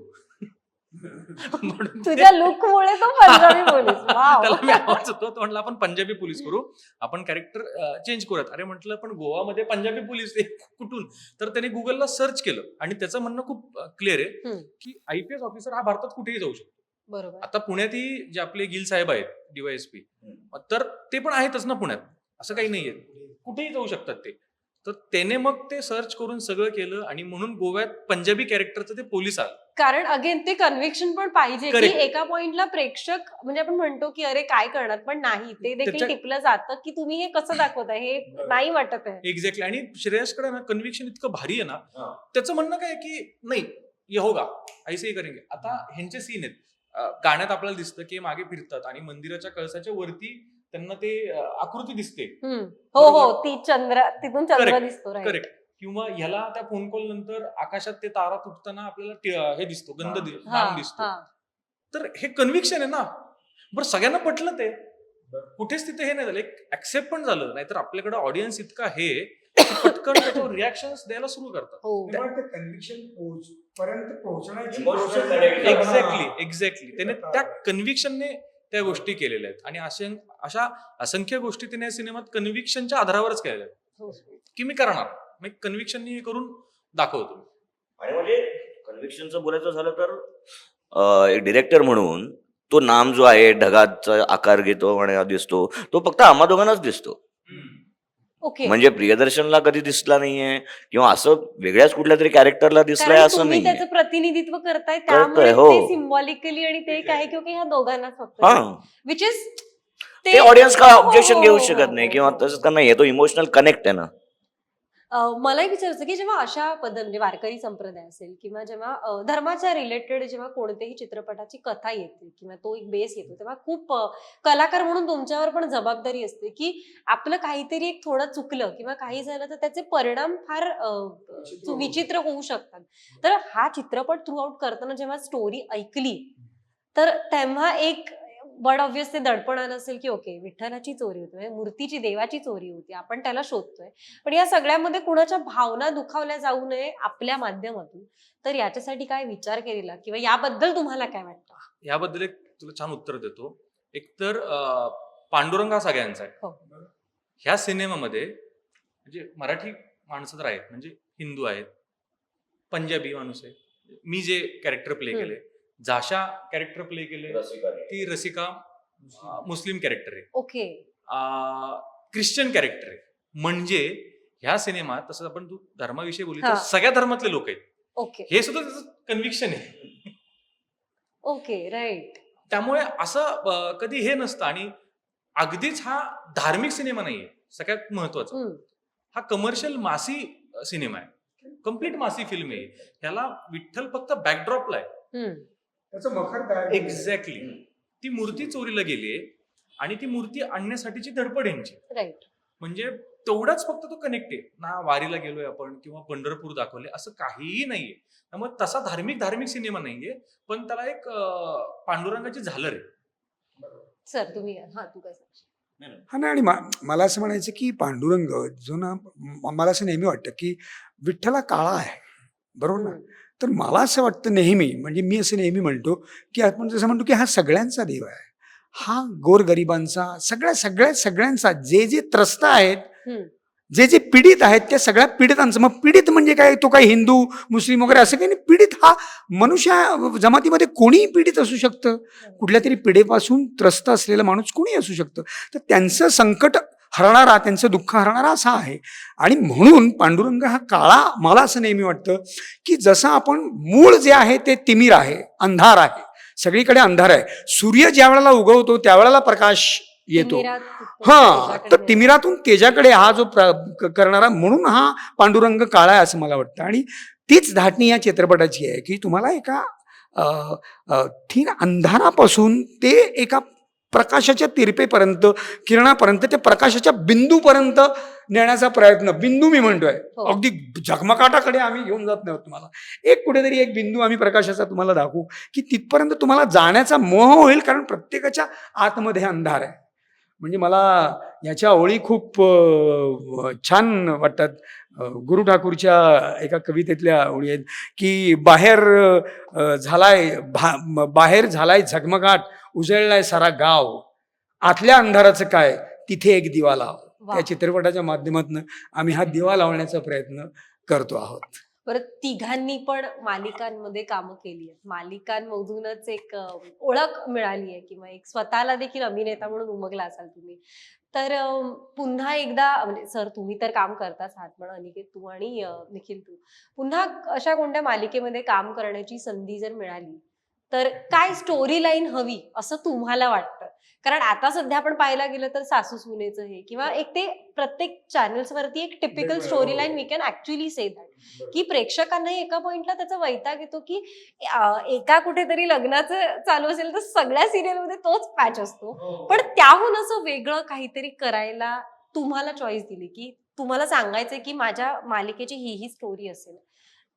म्हणून तुझ्या लुकमुळे तो पंजाबी पोलीस. वाव. त्याला मी आवाज होतो, तो म्हटलं आपण पंजाबी पोलीस करू, आपण कॅरेक्टर चेंज करूयात. अरे म्हटलं पण गोवामध्ये पंजाबी पोलीस कुठून? तर त्याने गुगलला सर्च केलं आणि त्याचं म्हणणं खूप क्लिअर आहे की IPS ऑफिसर हा भारतात कुठेही जाऊ शकतो. बरोबर. आता पुण्यातही जे आपले गिल साहेब आहेत DYSP, तर ते पण आहेतच ना पुण्यात, असं काही नाहीये, कुठेही जाऊ शकतात ते. तर त्याने मग ते सर्च करून सगळं केलं आणि म्हणून गोव्यात पंजाबी कॅरेक्टरचं ते पोलीस आलं. कारण अगेन ते कन्व्हिक्शन पण पाहिजे की Correct. एका पॉइंटला प्रेक्षक म्हणजे आपण म्हणतो की अरे काय करणार, पण नाही, ते देखील त्याच्या- टिपलं जातं की तुम्ही हे कसं दाखवताय, हे नाही वाटत आहे. एक्झॅक्टली. आणि श्रेयसकडे ना कन्व्हिक्शन इतकं भारी आहे ना, त्याचं म्हणणं काय आहे की नाही ये होगा ऐसे ही करेंगे. आता ह्यांचे सीन आहेत. गाण्यात आपल्याला दिसतं की मागे फिरतात आणि मंदिराच्या कळसाच्या वरती त्यांना ते आकृती दिसते. हो हो, बरोबर. ती चंद्र, तिथून चंद्र Correct, दिसतो, राईट. करेक्ट. किंवा ह्याला त्या फोन कॉल नंतर आकाशात ते तारा तुटताना आपल्याला हे दिसतो, गंध हा नाम दिसतो. हा. तर हे कन्व्हिक्शन आहे ना. बरं सगळ्यांना पटलं ते. कुठेच तिथे हे नाही झालं, एक ऍक्सेप्ट पण झालं. नाहीतर आपल्याकडे ऑडियन्स इतका हे की पटकन त्याच्यावर रिॲक्शन्स द्यायला सुरू करतात. हो. कन्व्हिक्शन पर्यंत पोहोचण्याची Emotional process connection. एक्झॅक्टली त्याने त्या कन्व्हिक्शनने त्या गोष्टी केलेल्या आहेत आणि अशा असंख्य गोष्टी तिने या सिनेमात कन्व्हिक्शनच्या आधारावरच केलेल्या आहेत हो. की मी करणार, मी कन्व्हिक्शननी हे करून दाखवतो. आणि म्हणजे कन्व्हिक्शनचं बोलायचं झालं तर एक डिरेक्टर म्हणून तो नाम जो आहे ढगाचा आकार घेतो आणि दिसतो, तो फक्त आम्हा दोघांनाच दिसतो. ओके. म्हणजे प्रियदर्शनला कधी दिसला नाहीये किंवा असं वेगळ्याच कुठल्या तरी कॅरेक्टरला दिसलाय कारण असं तुम्ही नाहीये. त्याचं प्रतिनिधित्व करताय, त्यामुळे हो. ते सिम्बॉलिकली आणि ते काय की ह्या दोघांनाच फक्त, हा, विच इज ते ऑडियन्स का हो, ऑब्जेक्शन हो, घेऊ हो, शकत हो, नाही हो, किंवा हो. तसंच का नाहीये, तो इमोशनल कनेक्ट आहे ना. मलाही विचारायचं की जेव्हा अशा म्हणजे वारकरी संप्रदाय असेल किंवा जेव्हा धर्माच्या रिलेटेड जेव्हा कोणत्याही चित्रपटाची कथा येते किंवा तो एक बेस येतो, तेव्हा खूप कलाकार म्हणून तुमच्यावर पण जबाबदारी असते की आपलं काहीतरी एक थोडं चुकलं किंवा काही झालं तर त्याचे परिणाम फार विचित्र होऊ शकतात. तर हा चित्रपट थ्रू आउट करताना जेव्हा स्टोरी ऐकली तर तेव्हा एक बट ऑब्वियस ते दडपण आलं असेल की ओके, विठ्ठलाची चोरी होती, म्हणजे मूर्तीची, देवाची चोरी होती, आपण त्याला शोधतोय, पण या सगळ्यामध्ये कुणाच्या भावना दुखावल्या जाऊ नये आपल्या माध्यमातून. तर याच्यासाठी काय विचार केलेला किंवा याबद्दल तुम्हाला काय वाटतं? याबद्दल एक तुला छान उत्तर देतो. एकतर पांडुरंग हा सगळ्यांचा आहे. हो. ह्या सिनेमामध्ये म्हणजे मराठी माणसं तर आहेत, म्हणजे हिंदू आहेत, पंजाबी माणूस आहे, मी जे कॅरेक्टर प्ले केले, झाशा कॅरेक्टर प्ले केले, ती रसिका मुस्लिम कॅरेक्टर आहे, ओके. ख्रिश्चन कॅरेक्टर आहे. म्हणजे ह्या सिनेमात तसं आपण तू धर्माविषयी बोलली तर हा. सगळ्या धर्मातले लोक आहेत. ओके. हे सुद्धा त्याचं कन्व्हिक्शन आहे. Okay, right. त्यामुळे असं कधी हे नसतं आणि अगदीच हा धार्मिक सिनेमा नाहीये. सगळ्यात महत्वाचं, हा कमर्शियल मासी सिनेमा आहे, कम्प्लीट मासी फिल्म आहे. ह्याला विठ्ठल फक्त बॅकड्रॉपला आहे. त्याचं मखर तयार केलेलं आहे. एक्झॅक्टली. ती मूर्ती चोरीला गेली आणि ती मूर्ती आणण्यासाठीची धडपड यांची. राईट. म्हणजे तेवढाच फक्त तो कनेक्ट आहे ना. वारीला गेलोय आपण किंवा पंढरपूर दाखवले असं काहीही नाहीये. त्यामुळे तसा धार्मिक सिनेमा नाहीये, पण त्याला एक पांडुरंगाची झालर आहे. सर तुम्ही, हा तू काय सांगशील? हा ना. आणि मला असं म्हणायचं की पांडुरंग जो ना, मला असं नेहमी वाटतं की विठ्ठला काळा आहे, बरोबर ना. तर मला असं वाटतं नेहमी, म्हणजे मी असं नेहमी म्हणतो की आपण जसं म्हणतो की हा सगळ्यांचा देव आहे, हा गोरगरिबांचा, सगळ्यांचा, जे जे त्रस्त आहेत, जे जे पीडित आहेत, त्या सगळ्या पीडितांचं. मग पीडित म्हणजे काय, तो काही हिंदू मुस्लिम वगैरे असं काही नाही. पीडित हा मनुष्य जमातीमध्ये कोणीही पीडित असू शकतं, कुठल्या तरी पिढेपासून त्रस्त असलेला माणूस कोणीही असू शकतं. तर त्यांचं संकट हरणारा, त्यांचं दुःख हरणारा असा आहे. आणि म्हणून पांडुरंग हा काळा, मला असं नेहमी वाटतं की जसं आपण मूळ जे आहे ते तिमिर आहे, अंधार आहे, सगळीकडे अंधार आहे. सूर्य ज्या वेळेला उगवतो त्यावेळेला प्रकाश येतो. हा, तर तिमिरातून तेजाकडे हा जो करणारा, म्हणून हा पांडुरंग काळा आहे असं मला वाटतं. आणि तीच धाटणी या चित्रपटाची आहे की तुम्हाला एका थीन अंधारापासून ते एका प्रकाशाच्या तिरपेपर्यंत, किरणापर्यंत, त्या प्रकाशाच्या बिंदूपर्यंत नेण्याचा प्रयत्न. बिंदू मी म्हणतोय, अगदी झगमगाटाकडे आम्ही घेऊन जात नाही तुम्हाला. एक कुठेतरी एक बिंदू आम्ही प्रकाशाचा तुम्हाला दाखवू की तिथपर्यंत तुम्हाला जाण्याचा मोह होईल, कारण प्रत्येकाच्या आतमध्ये अंधार आहे. म्हणजे मला याच्या ओळी खूप छान वाटतात. गुरु ठाकूरच्या एका कवितेतल्या ओळी आहेत की बाहेर झालाय झगमगाट, उजळलाय सारा गाव, आतल्या अंधाराचं काय, तिथे एक दिवा लाव. त्या चित्रपटाच्या माध्यमातून आम्ही हा दिवा लावण्याचा प्रयत्न करतो आहोत. बरं, तिघांनी पण मालिकांमध्ये कामं केली आहेत, मालिकांमधूनच एक ओळख मिळाली आहे किंवा एक स्वतःला देखील अभिनेता म्हणून उमगला असाल तुम्ही. तर पुन्हा एकदा, म्हणजे सर तुम्ही तर काम करताच आहात, पण अनिकेत तू आणि निखिल तू पुन्हा अशा कोणत्या मालिकेमध्ये काम करण्याची संधी जर मिळाली तर काय स्टोरी लाईन हवी असं तुम्हाला वाटतं? कारण आता सध्या आपण पाहायला गेलं तर सासू सुनेचं हे किंवा एक ते प्रत्येक चॅनल्स वरती एक typical story line we can actually say that की प्रेक्षकांनाही एका पॉइंटला त्याचा वैताग येतो की एका कुठेतरी लग्नाचं चालू असेल तर सगळ्या सिरियल मध्ये तोच पॅच असतो. पण त्याहून असं वेगळं काहीतरी करायला तुम्हाला चॉईस दिली की तुम्हाला सांगायचंय की माझ्या मालिकेची ही स्टोरी असेल,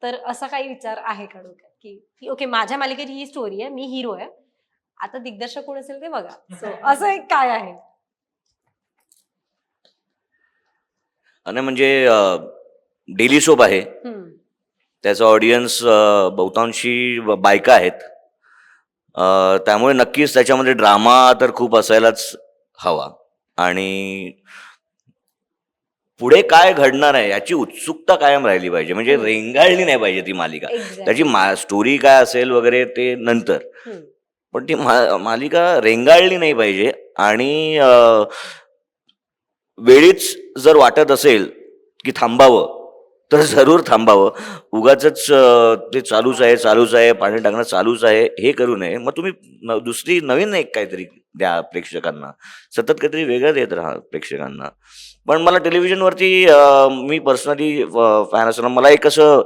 तर असा काही विचार आहे का डोक्यात की ओके माझ्या मालिकेची ही स्टोरी आहे, मी हिरो आहे, आता दिग्दर्शक कोण असेल ते बघा, सो असं एक काय आहे? आणि म्हणजे डेली सोप आहे, हम्म. त्याचा ऑडियन्स बहुतांशी बायका आहेत. त्यामुळे नक्कीच त्याच्यामध्ये ड्रामा तर खूप असायलाच हवा आणि पुढे काय घडणार आहे याची उत्सुकता कायम राहिली पाहिजे. म्हणजे हम्म. रेंगाळली नाही पाहिजे ती मालिका. Exactly. त्याची स्टोरी काय असेल वगैरे ते नंतर, हम्म. पण ती मालिका रेंगाळली नाही पाहिजे. आणि वेळीच जर वाटत असेल की थांबावं तर जरूर थांबावं. उगाचच ते चालूच आहे, पाणी टाकणं चालूच आहे हे करू नये. मग तुम्ही दुसरी नवीन एक काहीतरी द्या प्रेक्षकांना, सतत काहीतरी वेगळं देत राहा प्रेक्षकांना. पण मला टेलिव्हिजनवरती मी पर्सनली फॅन असताना मला एक असं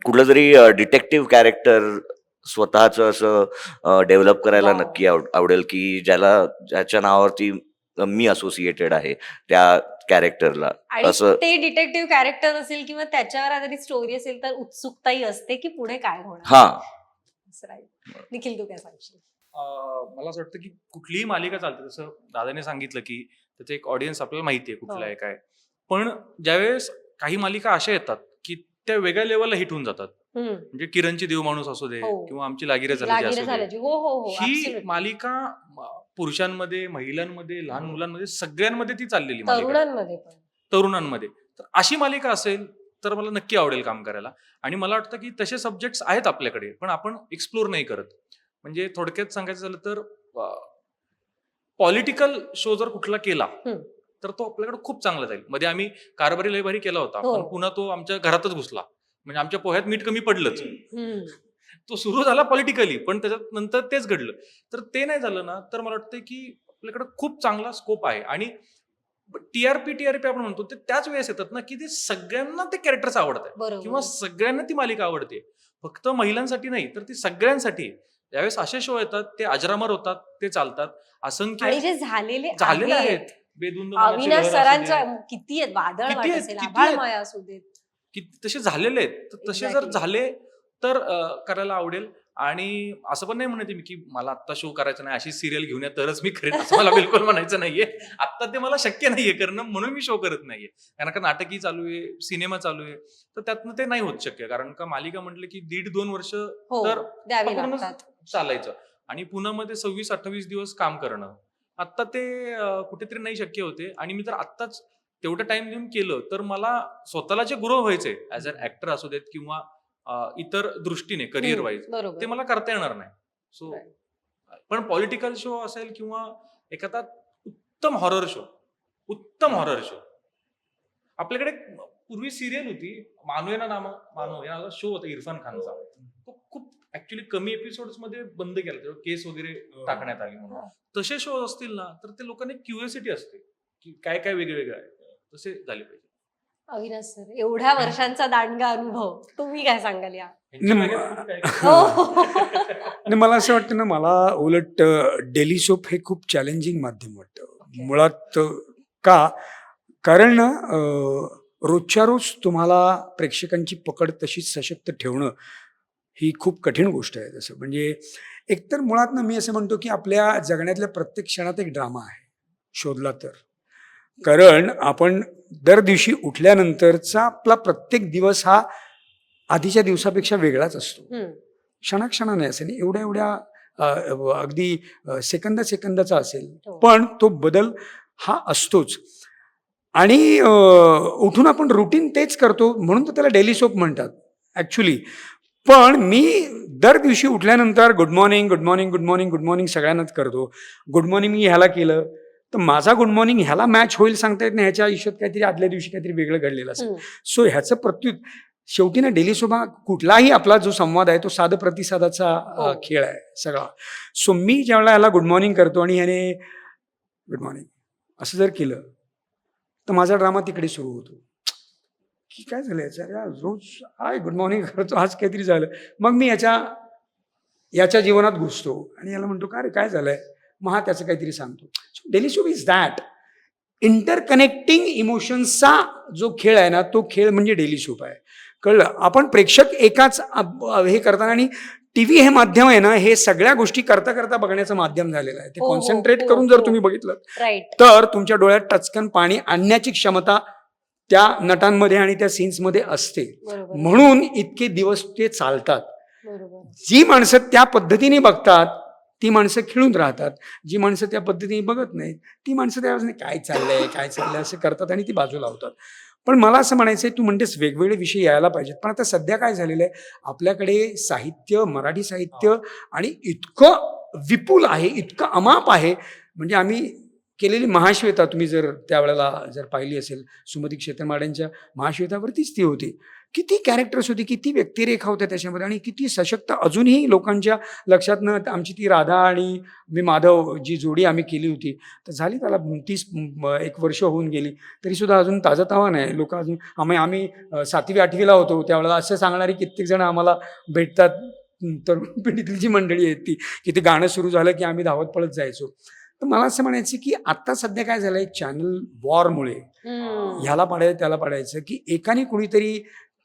कुठलं तरी डिटेक्टिव्ह कॅरेक्टर स्वतःचं असं डेव्हलप करायला Wow. नक्की आवडेल की ज्याच्या नावावरती मी असोसिएटेड आहे त्या कॅरेक्टरला. आणि असं ते डिटेक्टिव्ह कॅरेक्टर असेल किंवा त्याच्यावर आधारित स्टोरी असेल तर उत्सुकताही असते की पुढे काय होणार. हा असं राहील. निखिल, तू काय सांगशील? मला असं वाटतं की कुठलीही मालिका चालते, जसं दादाने सांगितलं की त्याचं एक ऑडियन्स आपल्याला माहिती आहे कुठलं हो. आहे काय. पण ज्यावेळेस काही मालिका अशा येतात की त्या वेगळ्या लेवलला हिट होऊन जातात, हम्म. म्हणजे किरणची देव माणूस असू दे हो. किंवा आमची लागिरे झाली लागिरे असू दे, झाल्याची. हो हो हो, ही absolutely. मालिका पुरुषांमध्ये, महिलांमध्ये, लहान मुलांमध्ये सगळ्यांमध्ये ती चाललेली मालिका आहे. तरुणांमध्ये पण. तरुणांमध्ये. तर अशी मालिका असेल तर मला नक्की आवडेल काम करायला. आणि मला वाटतं की तसे सब्जेक्ट्स आहेत आपल्याकडे, पण आपण एक्सप्लोर नाही करत. म्हणजे थोडक्यात सांगायचं झालं तर पॉलिटिकल शो जर कुठला केला हम्म. तर तो आपल्याकडे खूप चांगला जाईल. मध्ये आम्ही कारभारी लयभारी केला होता, हो. पण पुन्हा तो आमच्या घरातच घुसला. म्हणजे आमच्या पोह्यात मीठ कमी पडलंच. हम्म. तो सुरू झाला पॉलिटिकली, पण त्याच्यात नंतर तेच घडलं. तर ते नाही झालं ना, तर मला वाटतं की आपल्याकडे खूप चांगला स्कोप आहे. आणि टीआरपी आपण म्हणतो ते त्याच वेळेस येतात ना की ते सगळ्यांना ते कॅरेक्टर्स आवडतात बरोबर. किंवा सगळ्यांना ती मालिका आवडते. फक्त महिलांसाठी नाही, तर ती सगळ्यांसाठी. ज्यावेळेस असे शो येतात ते अजरामर होतात, ते चालतात. असंख्य आणि जे झालेले झालेले आहेत, आहेत. बेधुंद मनाची अविनाश लहर असू सरांच्या दे, किती आहेत, वादळ किती वाट आहेत, असेल, किती आभाळ आहेत. माया असू देत. की तसे झालेले आहेत. तर तसे जर Exactly. झाले तर करायला आवडेल. आणि असं पण नाही म्हणते मी की मला आत्ता शो करायचा नाही, अशी सिरियल घेऊन या तरच मी करेन, असं मला बिलकुल म्हणायचं नाहीये. आत्ता ते मला शक्य नाहीये करणं, म्हणून मी शो करत नाहीये. कारण का नाटकही चालू आहे, सिनेमा चालू आहे, तर त्यातनं ते नाही होत शक्य. कारण का मालिका म्हटलं की 1.5-2 वर्ष हो, तर द्यावी पकडूनच लागतात. चालायचं. आणि पुण्यामध्ये 26-28 दिवस काम करणं, आत्ता ते कुठेतरी नाही शक्य होते. आणि मी जर आत्ताच तेवढं टाइम देऊन केलं तर मला स्वतःला जे ग्रो व्हायचंय ऍज अन ऍक्टर असू देत किंवा इतर दृष्टीने करिअर वाईज, बरोबर. ते मला करता येणार नाही. सो पण पॉलिटिकल शो असेल किंवा एखादा उत्तम हॉरर शो आपल्याकडे पूर्वी सिरियल होती, मानो या नावाचा शो होता इरफान खानचा. तो खूप ऍक्च्युली कमी एपिसोड्स मध्ये बंद केला, तेव्हा केस वगैरे टाकण्यात आली म्हणून. तसे शो असतील ना तर ते लोकांना क्युरिओसिटी असते की काय काय वेगवेगळं आहे, तसे झाले पाहिजे. अविनाश सर, एवढ्या वर्षांचा दांडगा अनुभव, तुम्ही काय सांगाल या? ह्यांची बघा तुम्ही काय हो. आणि मला असं वाटतं ना, मला उलट डेली सोप हे खूप चॅलेंजिंग माध्यम वाटतं. Okay. मुळात का? कारण ना रोजच्या रोज तुम्हाला प्रेक्षकांची पकड तशीच सशक्त ठेवणं ही खूप कठीण गोष्ट आहे. तसं म्हणजे एकतर मुळात ना मी असं म्हणतो की आपल्या जगण्यातल्या प्रत्येक क्षणात एक ड्रामा आहे, शोधला तर. कारण आपण दर दिवशी उठल्यानंतरचा आपला प्रत्येक दिवस हा आधीच्या दिवसापेक्षा वेगळाच असतो. हम्म. क्षणाक्षणाने असेल, एवढ्या अगदी सेकंदाचा असेल, हो. पण तो बदल हा असतोच. आणि उठून आपण रुटीन तेच करतो, म्हणून तर त्याला डेली सोप म्हणतात ॲक्च्युली. पण मी दर दिवशी उठल्यानंतर गुड मॉर्निंग सगळ्यांनाच करतो. गुड मॉर्निंग मी ह्याला केलं तर माझा गुड मॉर्निंग ह्याला मॅच होईल सांगता येत नाही. ह्याच्या आयुष्यात काहीतरी आदल्या दिवशी काहीतरी वेगळं घडलेलं असेल. हम्म. सो ह्याचं प्रत्युत शेवटी ना डेली शोभा कुठलाही आपला जो संवाद आहे तो साध प्रतिसादाचा हो. खेळ आहे सगळा. सो मी ज्यावेळेला याला गुड मॉर्निंग करतो आणि ह्याने गुड मॉर्निंग असं जर केलं तर माझा ड्रामा तिकडे सुरू होतो की काय झालं याच्या यार रोज हाय गुड मॉर्निंग करतो, आज काहीतरी झालं. मग मी याच्या जीवनात घुसतो आणि याला म्हणतो का रे काय झालंय, मग हा त्याचं काहीतरी सांगतो. Daily show is that interconnecting इमोशन्सचा जो खेळ आहे ना तो खेळ म्हणजे डेली शोप आहे. कळलं. आपण प्रेक्षक एकाच हे करताना आणि टीव्ही हे माध्यम आहे ना हे सगळ्या गोष्टी करता करता बघण्याचं माध्यम झालेलं आहे. ते हो, हो, कॉन्सन्ट्रेट हो, करून जर हो. तुम्ही बघितलं राईट. तर तुमच्या डोळ्यात टचकन पाणी आणण्याची क्षमता त्या नटांमध्ये आणि त्या सीन्समध्ये असते. बरोबर म्हणून इतके दिवस ते चालतात. बरोबर. जी माणसं त्या पद्धतीने बघतात ती माणसं खिळून राहतात. जी माणसं त्या पद्धतीने बघत नाहीत ती माणसं त्यावेळेस काय चाललंय असं करतात आणि ती बाजूला होतात. पण मला असं म्हणायचंय, तू म्हणतेस वेगवेगळे विषय यायला पाहिजेत, पण आता सध्या काय झालेलं आहे आपल्याकडे साहित्य, मराठी साहित्य आणि इतकं विपुल आहे, इतकं अमाप आहे. म्हणजे आम्ही केलेली महाश्वेता तुम्ही जर त्यावेळेला जर पाहिली असेल, सुमती क्षेत्रमाड्यांच्या महाश्वेतावरतीच ती होती. किती कॅरेक्टर्स होती, किती व्यक्तिरेखा होत्या त्याच्यामध्ये आणि किती सशक्त अजूनही लोकांच्या लक्षात न आमची ती राधा आणि मी माधव जी जोडी आम्ही केली होती तर झाली त्याला 1 वर्ष होऊन गेली तरी सुद्धा अजून ताजंतवानं आहे. लोक अजून आम्ही 7वी 8वीला होतो त्यावेळेला असं सांगणारी कित्येक जण आम्हाला भेटतात. तरुण पिढीतील जी मंडळी आहेत ती की ते गाणं सुरू झालं की आम्ही धावत पळत जायचो. तर मला असं म्हणायचं की आता सध्या काय झालंय चॅनल वॉरमुळे हम्म. ह्याला पाडायचं त्याला पाडायचं की एकाने कुणीतरी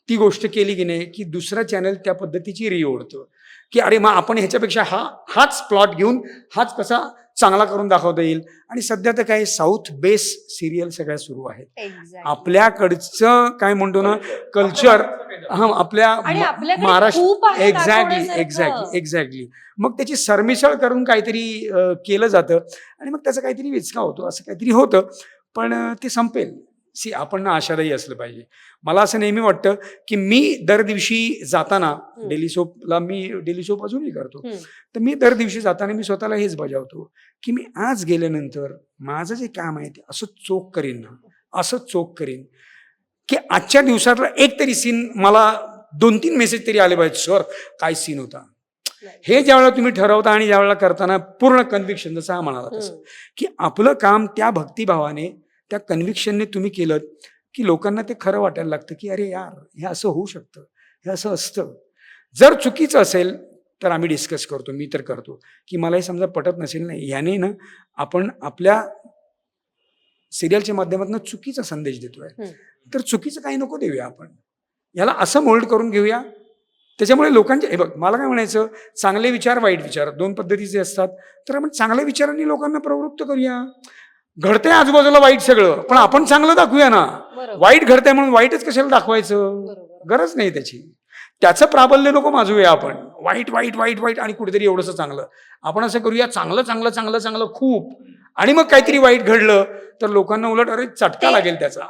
ती गोष्ट केली की नाही की दुसरा चॅनल त्या पद्धतीची ओढतं की अरे मग आपण ह्याच्यापेक्षा हाच प्लॉट घेऊन हाच कसा चांगला करून दाखवता येईल. आणि सध्या तर काय साऊथ बेस सिरियल सगळ्या सुरू आहेत. Exactly. आपल्याकडचं काय म्हणतो ना कल्चर आपल्या आणि आपल्याकडे महाराष्ट्र खूप आहे एक्झॅक्टली दाखवण्यासारखं. एक्झॅक्टली मग त्याची सरमिसळ करून काहीतरी केलं जातं आणि मग त्याचा काहीतरी विचका होतो, असं काहीतरी होतं. पण ते संपेल. आपण ना आशादायी असलं पाहिजे. मला असं नेहमी वाटतं की मी दर दिवशी जाताना डेली सोप अजूनही करतो. तर मी दर दिवशी जाताना मी स्वतःला हेच बजावतो की मी आज गेल्यानंतर माझं जे काम आहे ते असं चोख करीन की आजच्या दिवसातला एक तरी सीन मला 2-3 मेसेज तरी आले पाहिजे, सर काय सीन होता. हे ज्यावेळेला तुम्ही ठरवता आणि ज्यावेळेला करताना पूर्ण कन्व्हिक्शन जसं हा म्हणाला तसं की आपलं काम त्या भक्तिभावाने त्या कन्व्हिक्शनने तुम्ही केलं की लोकांना ते खरं वाटायला लागतं की अरे यार हे असं होऊ शकतं, हे असं असतं. जर चुकीचं असेल तर आम्ही डिस्कस करतो, मी तर करतो की मला हे समजा पटत नसेल ना याने ना आपण आपल्या सिरियलच्या माध्यमातून चुकीचा संदेश देतोय तर चुकीचं काही नको देऊया, आपण याला असं मोल्ड करून घेऊया. त्याच्यामुळे लोकांचे हे बघ मला काय म्हणायचं, चांगले विचार वाईट विचार 2 पद्धतीचे असतात. तर आपण चांगल्या विचारांनी लोकांना प्रवृत्त करूया. घडतंय आजूबाजूला वाईट सगळं पण आपण चांगलं दाखवूया ना. वाईट घडतंय म्हणून वाईटच कशाला दाखवायचं, गरज नाही त्याची. त्याचं प्राबल्य नको माजूया आपण. वाईट वाईट वाईट वाईट आणि कुठेतरी एवढंसं चांगलं. आपण असं करूया चांगलं चांगलं चांगलं चांगलं खूप आणि मग काहीतरी वाईट घडलं तर लोकांना उलट अरे चटका लागेल त्याचा.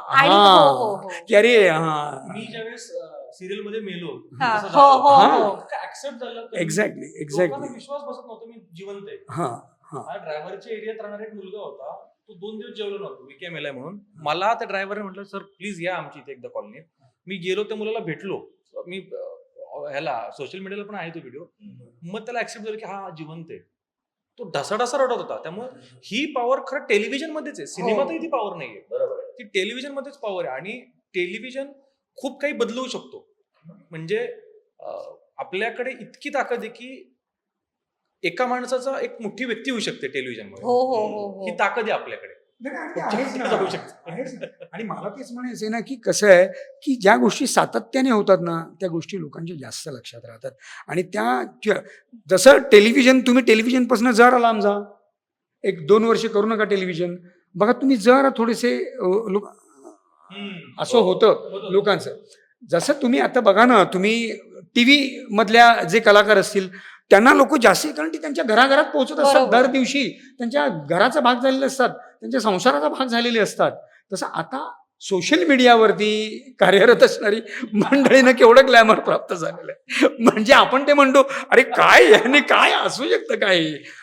की अरे मी ज्यावेळेस सिरियल मध्ये मेलो ऍक्सेप्ट झालं एक्झॅक्टली विश्वास बसत नव्हता मी जिवंत आहे. हा ड्रायव्हरच्या एरियात राहणारा एक मुलगा होता, तो 2 दिवस जेवलो नव्हतो, विके मेलाय म्हणून. मला त्या ड्रायव्हरने म्हटलं सर प्लीज या आमची इथे एकदा कॉलनीत. मी गेलो त्या मुलाला भेटलो, मी ह्याला सोशल मीडियाला पण आहे तो व्हिडिओ. मग त्याला ऍक्सेप्ट झालं की हा जिवंत आहे. तो ढसाढसा रडत होता. त्यामुळे ही पॉवर खरं टेलिव्हिजन मध्येच आहे, सिनेमातही ती पॉवर नाहीये. बरोबर, ती टेलिव्हिजन मध्येच पॉवर आहे आणि टेलिव्हिजन खूप काही बदलवू शकतो. म्हणजे आपल्याकडे इतकी ताकद आहे की एका माणसाचा एक मोठी व्यक्ती होऊ शकते टेलिव्हिजन मध्ये. ही ताकद आहे आपल्याकडे. आणि मला तेच म्हणायचंय ना की कसं आहे की ज्या गोष्टी सातत्याने होतात ना त्या गोष्टी लोकांच्या जास्त लक्षात राहतात. आणि त्या जसं तुम्ही टेलिव्हिजन पासून जरा लांब जा, 1-2 वर्ष करू नका टेलिव्हिजन. बघा तुम्ही जरा थोडेसे असं होतं लोकांचं. जसं तुम्ही आता बघा ना, तुम्ही टीव्ही मधल्या जे कलाकार असतील त्यांना लोक जास्ती, कारण ती त्यांच्या घराघरात पोहोचत असतात. दर दिवशी त्यांच्या घराचा भाग झालेले असतात, त्यांच्या संसाराचा भाग झालेले असतात. तसं आता सोशल मीडियावरती कार्यरत असणारी मंडळीनं केवढं ग्लॅमर प्राप्त झालेलं आहे. म्हणजे आपण ते म्हणतो अरे काय याने काय असू शकतं काय,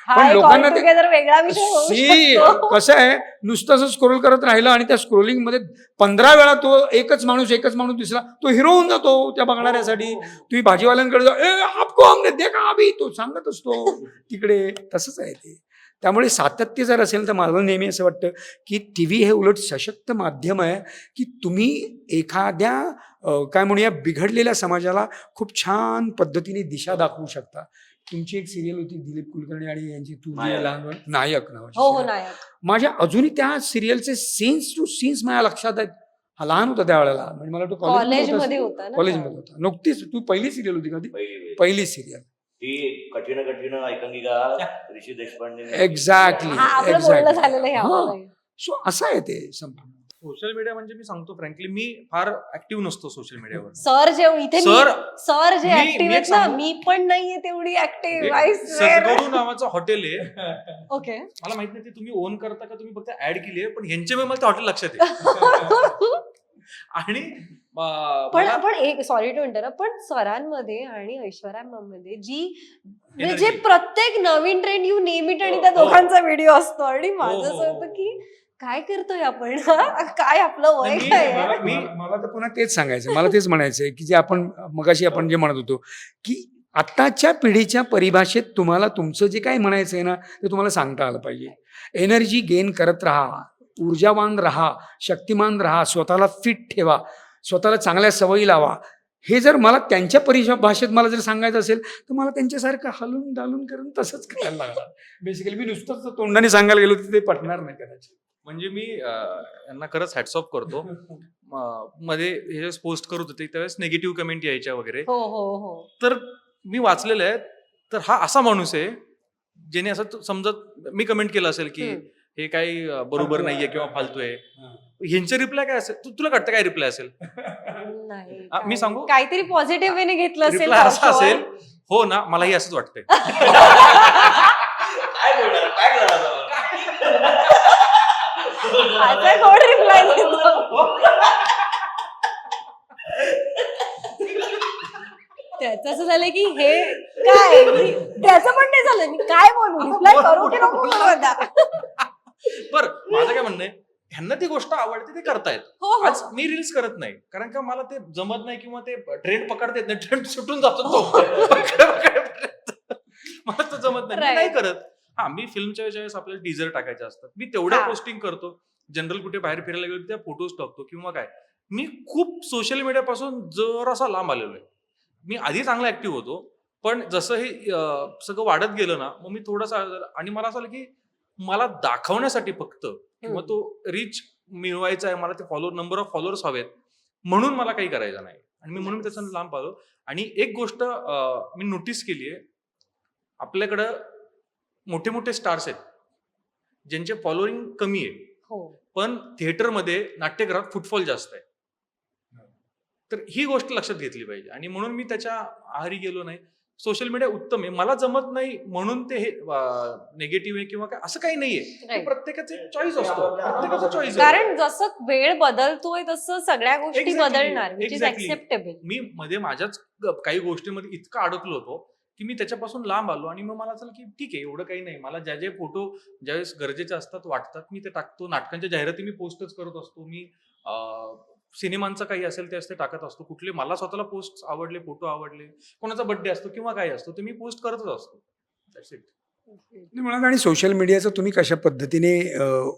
हा पण एक लोकांना ते altogether वेगळा विषय होऊ सी शकतो. कसं आहे, नुसतं असं स्क्रोल करत राहिलं आणि त्या स्क्रोलिंग मध्ये 15 वेळा तो एकच माणूस दिसला, तो हिरो होऊन जातो त्या बघणाऱ्यासाठी. तुम्ही भाजीवाल्यांकडे जा, ए आपको हमने देखा अभी, तो सांगत असतो तिकडे. तसंच आहे ते. त्यामुळे सातत्य जर असेल तर मला नेहमी असं वाटतं की टी व्ही हे उलट सशक्त माध्यम आहे की तुम्ही एखाद्या काय म्हणूया बिघडलेल्या समाजाला खूप छान पद्धतीने दिशा दाखवू शकता. तुमची एक सिरियल होती दिलीप कुलकर्णी आणि यांची, तू नायक. लहान नायक नावाची हो हो serial. नायक. माझ्या अजूनही त्या सिरियलचे सीन्स टू सीन्स माझ्या लक्षात आहेत. हा लहान होता त्यावेळेला, म्हणजे मला तो कॉलेजमध्ये होता ना कॉलेजमध्ये होता नुकतीच. तू पहिली सिरियल होती का ती? पहिली पहिली सिरियल. ती कठीण कठीण ऐकांगिका ऋषी देशपांडे एक्झॅक्टली हा आपलं बोलणं झालेलं आहे आम्हाला. सो असं आहे ते संपूर्ण. सोशल मीडिया म्हणजे मी सांगतो फ्रँकली, मी फार ऍक्टिव्ह नसतो सोशल मीडियावर. सर जे इथे सर सर जे मी- ऍक्टिव्ह मी आहेत ना, सांगू? मी पण नाहीये तेवढी ऍक्टिव्ह. सद्गुरू नावाचं हॉटेल आहे. ओके. मला माहित नाही ते तुम्ही ओन करता का तुम्ही फक्त ऍड केली आहे, पण ह्यांच्यामुळे मला ते हॉटेल लक्षात आहे. आणि पण मला- पण एक सॉरी टू इंटरप्ट, पण सरांमध्ये आणि ऐश्वर्यामध्ये जी म्हणजे Energy. जे प्रत्येक नवीन ट्रेंड यू नेम इट आणि त्या हो. दोघांचा व्हिडिओ असतो आणि माझं हो, असं हो, होतं हो. की काय करतोय आपण, काय आपलं वय नाही, काय आहे? मला तर पुन्हा तेच सांगायचं, मला तेच म्हणायचंय की जे आपण मगाशी आपण जे म्हणत होतो की आत्ताच्या पिढीच्या परिभाषेत तुम्हाला तुमचं जे काही म्हणायचं आहे ना ते तुम्हाला सांगता आलं पाहिजे. एनर्जी गेन करत राहा, ऊर्जावान राहा, शक्तिमान राहा, स्वतःला फिट ठेवा, स्वतःला चांगल्या सवयी लावा. हे जर मला त्यांच्या परिभाषेत मला जर सांगायचं असेल तर मला त्यांच्यासारखं हलून दालून करून तसंच करायला लागणार. बेसिकली मी नुसतंच तोंडाने सांगायला गेलो तर ते पटणार नाही कदाचित. म्हणजे मी यांना खरंच हॅट्स ऑफ करतो. मध्ये हे पोस्ट करत होते त्यावेळेस निगेटिव्ह कमेंट यायच्या वगैरे, हो हो हो. तर मी वाचलेलं आहे. तर हा असा माणूस आहे ज्याने असं समजत मी कमेंट केलं असेल की हम्म. हे काही बरोबर फालतू नाहीये आहे. किंवा फालतू आहे. हा. ह्यांचे रिप्लाय काय असेल, तुला वाटतं काय रिप्लाय असेल? नाही मी काय- सांगू? काहीतरी पॉझिटिव्ह वेने घेतलं असेल रिप्लाय for असा sure. असेल, हो ना मलाही असंच वाटतंय. काय बोलणार काय करणार असा कोण रिप्लाय देतो? त्याचं असं झालं की हे काय त्याचं पण नाही झालं, मी काय बोलू, रिप्लाय करू की नको करू आता? बर माझं काय म्हणणं आहे, ह्यांना ती गोष्ट आवडते ते करतायत. हो हो. आज मी रील्स करत नाही कारण का मला ते जमत नाही किंवा ते ट्रेंड पकडता येत नाही. ट्रेंड सुटून जातो तो. मला तो जमत नाही, मी Right. नाही करत. हा मी फिल्मच्या वेळेस आपल्याला टीजर टाकायचे असतात, मी तेवढ्या हा. पोस्टिंग करतो. जनरल कुठे बाहेर फिरायला गेलो त्या फोटोज टाकतो किंवा काय. मी खूप सोशल मीडिया पासून जरासा लांब आलेलो आहे. मी आधी चांगला ऍक्टिव्ह होतो, पण जसं हे सगळं वाढत गेलं ना मग मी थोडासा, आणि मला असं आलं की मला दाखवण्यासाठी फक्त किंवा तो रिच मिळवायचा आहे, मला ते नंबर ऑफ फॉलोअर्स हवेत म्हणून मला काही करायचं नाही, आणि मी म्हणून त्याच्यानं लांब आलो. आणि एक गोष्ट मी नोटीस केली आहे, आपल्याकडं मोठे मोठे स्टार्स आहेत ज्यांचे फॉलोईंग कमी आहे, हो. पण थिएटरमध्ये नाट्यगृहात फुटफॉल जास्त आहे. तर ही गोष्ट लक्षात घेतली पाहिजे, आणि म्हणून मी त्याच्या आहारी गेलो नाही. सोशल मीडिया उत्तम आहे, मला जमत नाही म्हणून ते निगेटिव्ह आहे किंवा काय असं काही नाहीये. Right. प्रत्येकाचे चॉईस असतो, प्रत्येकाचा चॉईस आहे. कारण जसं वेळ बदलतोय तसं सगळ्या गोष्टी Exactly. बदलणार, विच इज Exactly. ऍक्सेप्टेबल. मी मध्ये माझ्याच काही गोष्टीमध्ये इतकं अडकलो होतो की मी त्याच्यापासून लांब आलो, आणि मग मला असं की ठीक आहे एवढं काही नाही. मला ज्या जे फोटो ज्यावेळेस गरजेचे असतात वाटतात मी ते टाकतो. नाटकांच्या जाहिराती मी पोस्टच करत असतो. मी सिनेमांचं काही असेल ते टाकत असतो. कुठले मला स्वतःला पोस्ट आवडले, फोटो आवडले, कोणाचा बर्थडे असतो किंवा काय असतो ते मी पोस्ट करतच असतो. That's it. म्हणा. आणि सोशल मीडियाचा तुम्ही कशा पद्धतीने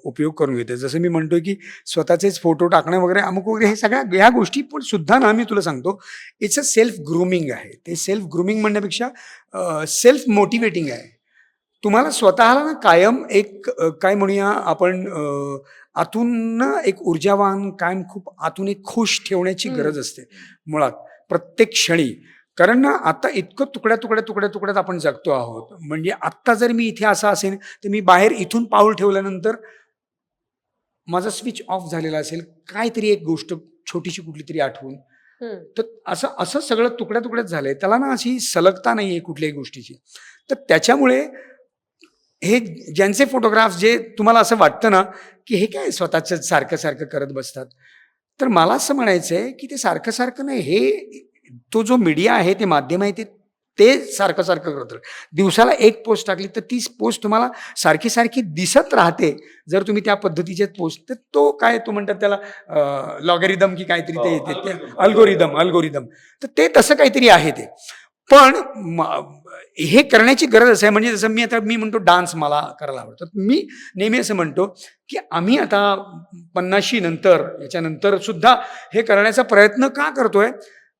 उपयोग करून घेते, जसं मी म्हणतोय की स्वतःचेच फोटो टाकणं वगैरे अमुक वगैरे हे सगळ्या ह्या गोष्टी पण सुद्धा ना मी तुला सांगतो इट्स अ सेल्फ ग्रूमिंग आहे. ते सेल्फ ग्रूमिंग म्हणण्यापेक्षा सेल्फ मोटिवेटिंग आहे. तुम्हाला स्वतःला ना कायम एक काय म्हणूया आपण आतून ना एक ऊर्जावान, कायम खूप आतून एक खुश ठेवण्याची गरज असते मुळात प्रत्येक क्षणी. कारण ना आता इतकं तुकड्यात आपण जगतो आहोत. म्हणजे आत्ता जर मी इथे असा असेल तर मी बाहेर इथून पाऊल ठेवल्यानंतर माझा स्विच ऑफ झालेला असेल, काहीतरी एक गोष्ट छोटीशी कुठली तरी आठवून, तर असं सगळं तुकड्यात झालंय. त्याला ना अशी सलगता नाही आहे कुठल्याही गोष्टीची. तर त्याच्यामुळे हे ज्यांचे फोटोग्राफ्स जे तुम्हाला असं वाटतं ना की हे काय स्वतःचं सारखं करत बसतात, तर मला असं म्हणायचं आहे की ते सारखं सारखं नाही, हे तो जो मीडिया आहे, ते माध्यम आहे, ते सारखं सारखं करतं. दिवसाला एक पोस्ट टाकली तर ती पोस्ट तुम्हाला सारखी सारखी दिसत राहते जर तुम्ही त्या पद्धतीचे पोस्ट. तर तो काय तो म्हणतात त्याला लॉगॅरिदम की काहीतरी ते येते, ते अल्गोरिदम. तर ते तसं काहीतरी आहे ते. पण हे करण्याची गरज आहे. म्हणजे जसं मी म्हणतो डान्स मला करायला आवडतं. मी नेहमी असं म्हणतो की आम्ही आता 50शी नंतर याच्यानंतर सुद्धा हे करण्याचा प्रयत्न का करतोय,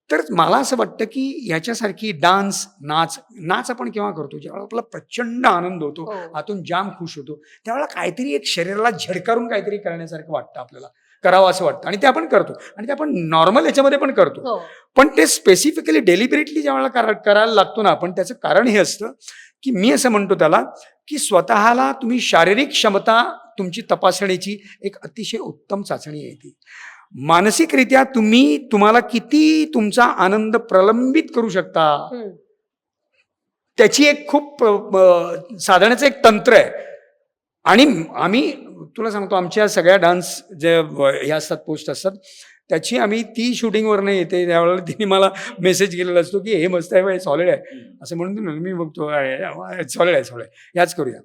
तर मला असं वाटतं की ह्याच्यासारखी नाच आपण केव्हा करतो, ज्यावेळेला आपला प्रचंड आनंद होतो, हो. आतून जाम खुश होतो, त्यावेळेला काहीतरी एक शरीराला झडकारून काहीतरी करण्यासारखं वाटतं, आपल्याला करावं असं वाटतं, आणि ते आपण करतो, आणि ते आपण नॉर्मल याच्यामध्ये पण करतो. हो. पण ते स्पेसिफिकली डेलिबरेटली ज्यावेळेला करायला लागतो ना आपण, त्याचं कारण हे असतं की मी असं म्हणतो त्याला की स्वतःला तुम्ही शारीरिक क्षमता तुमची तपासण्याची एक अतिशय उत्तम चाचणी आहे ती. मानसिकरित्या तुम्हाला किती तुमचा आनंद प्रलंबित करू शकता, हम्म. त्याची एक खूप साधण्याचं एक तंत्र आहे. आणि आम्ही तुला सांगतो, आमच्या सगळ्या डान्स जे हे असतात, पोस्ट असतात, त्याची आम्ही ती शूटिंगवरनं येते त्यावेळेला तिने मला मेसेज केलेला असतो की हे मस्त आहे, सॉलिड आहे असं म्हणून मी बघतो सॉलिड आहे, याच करूया.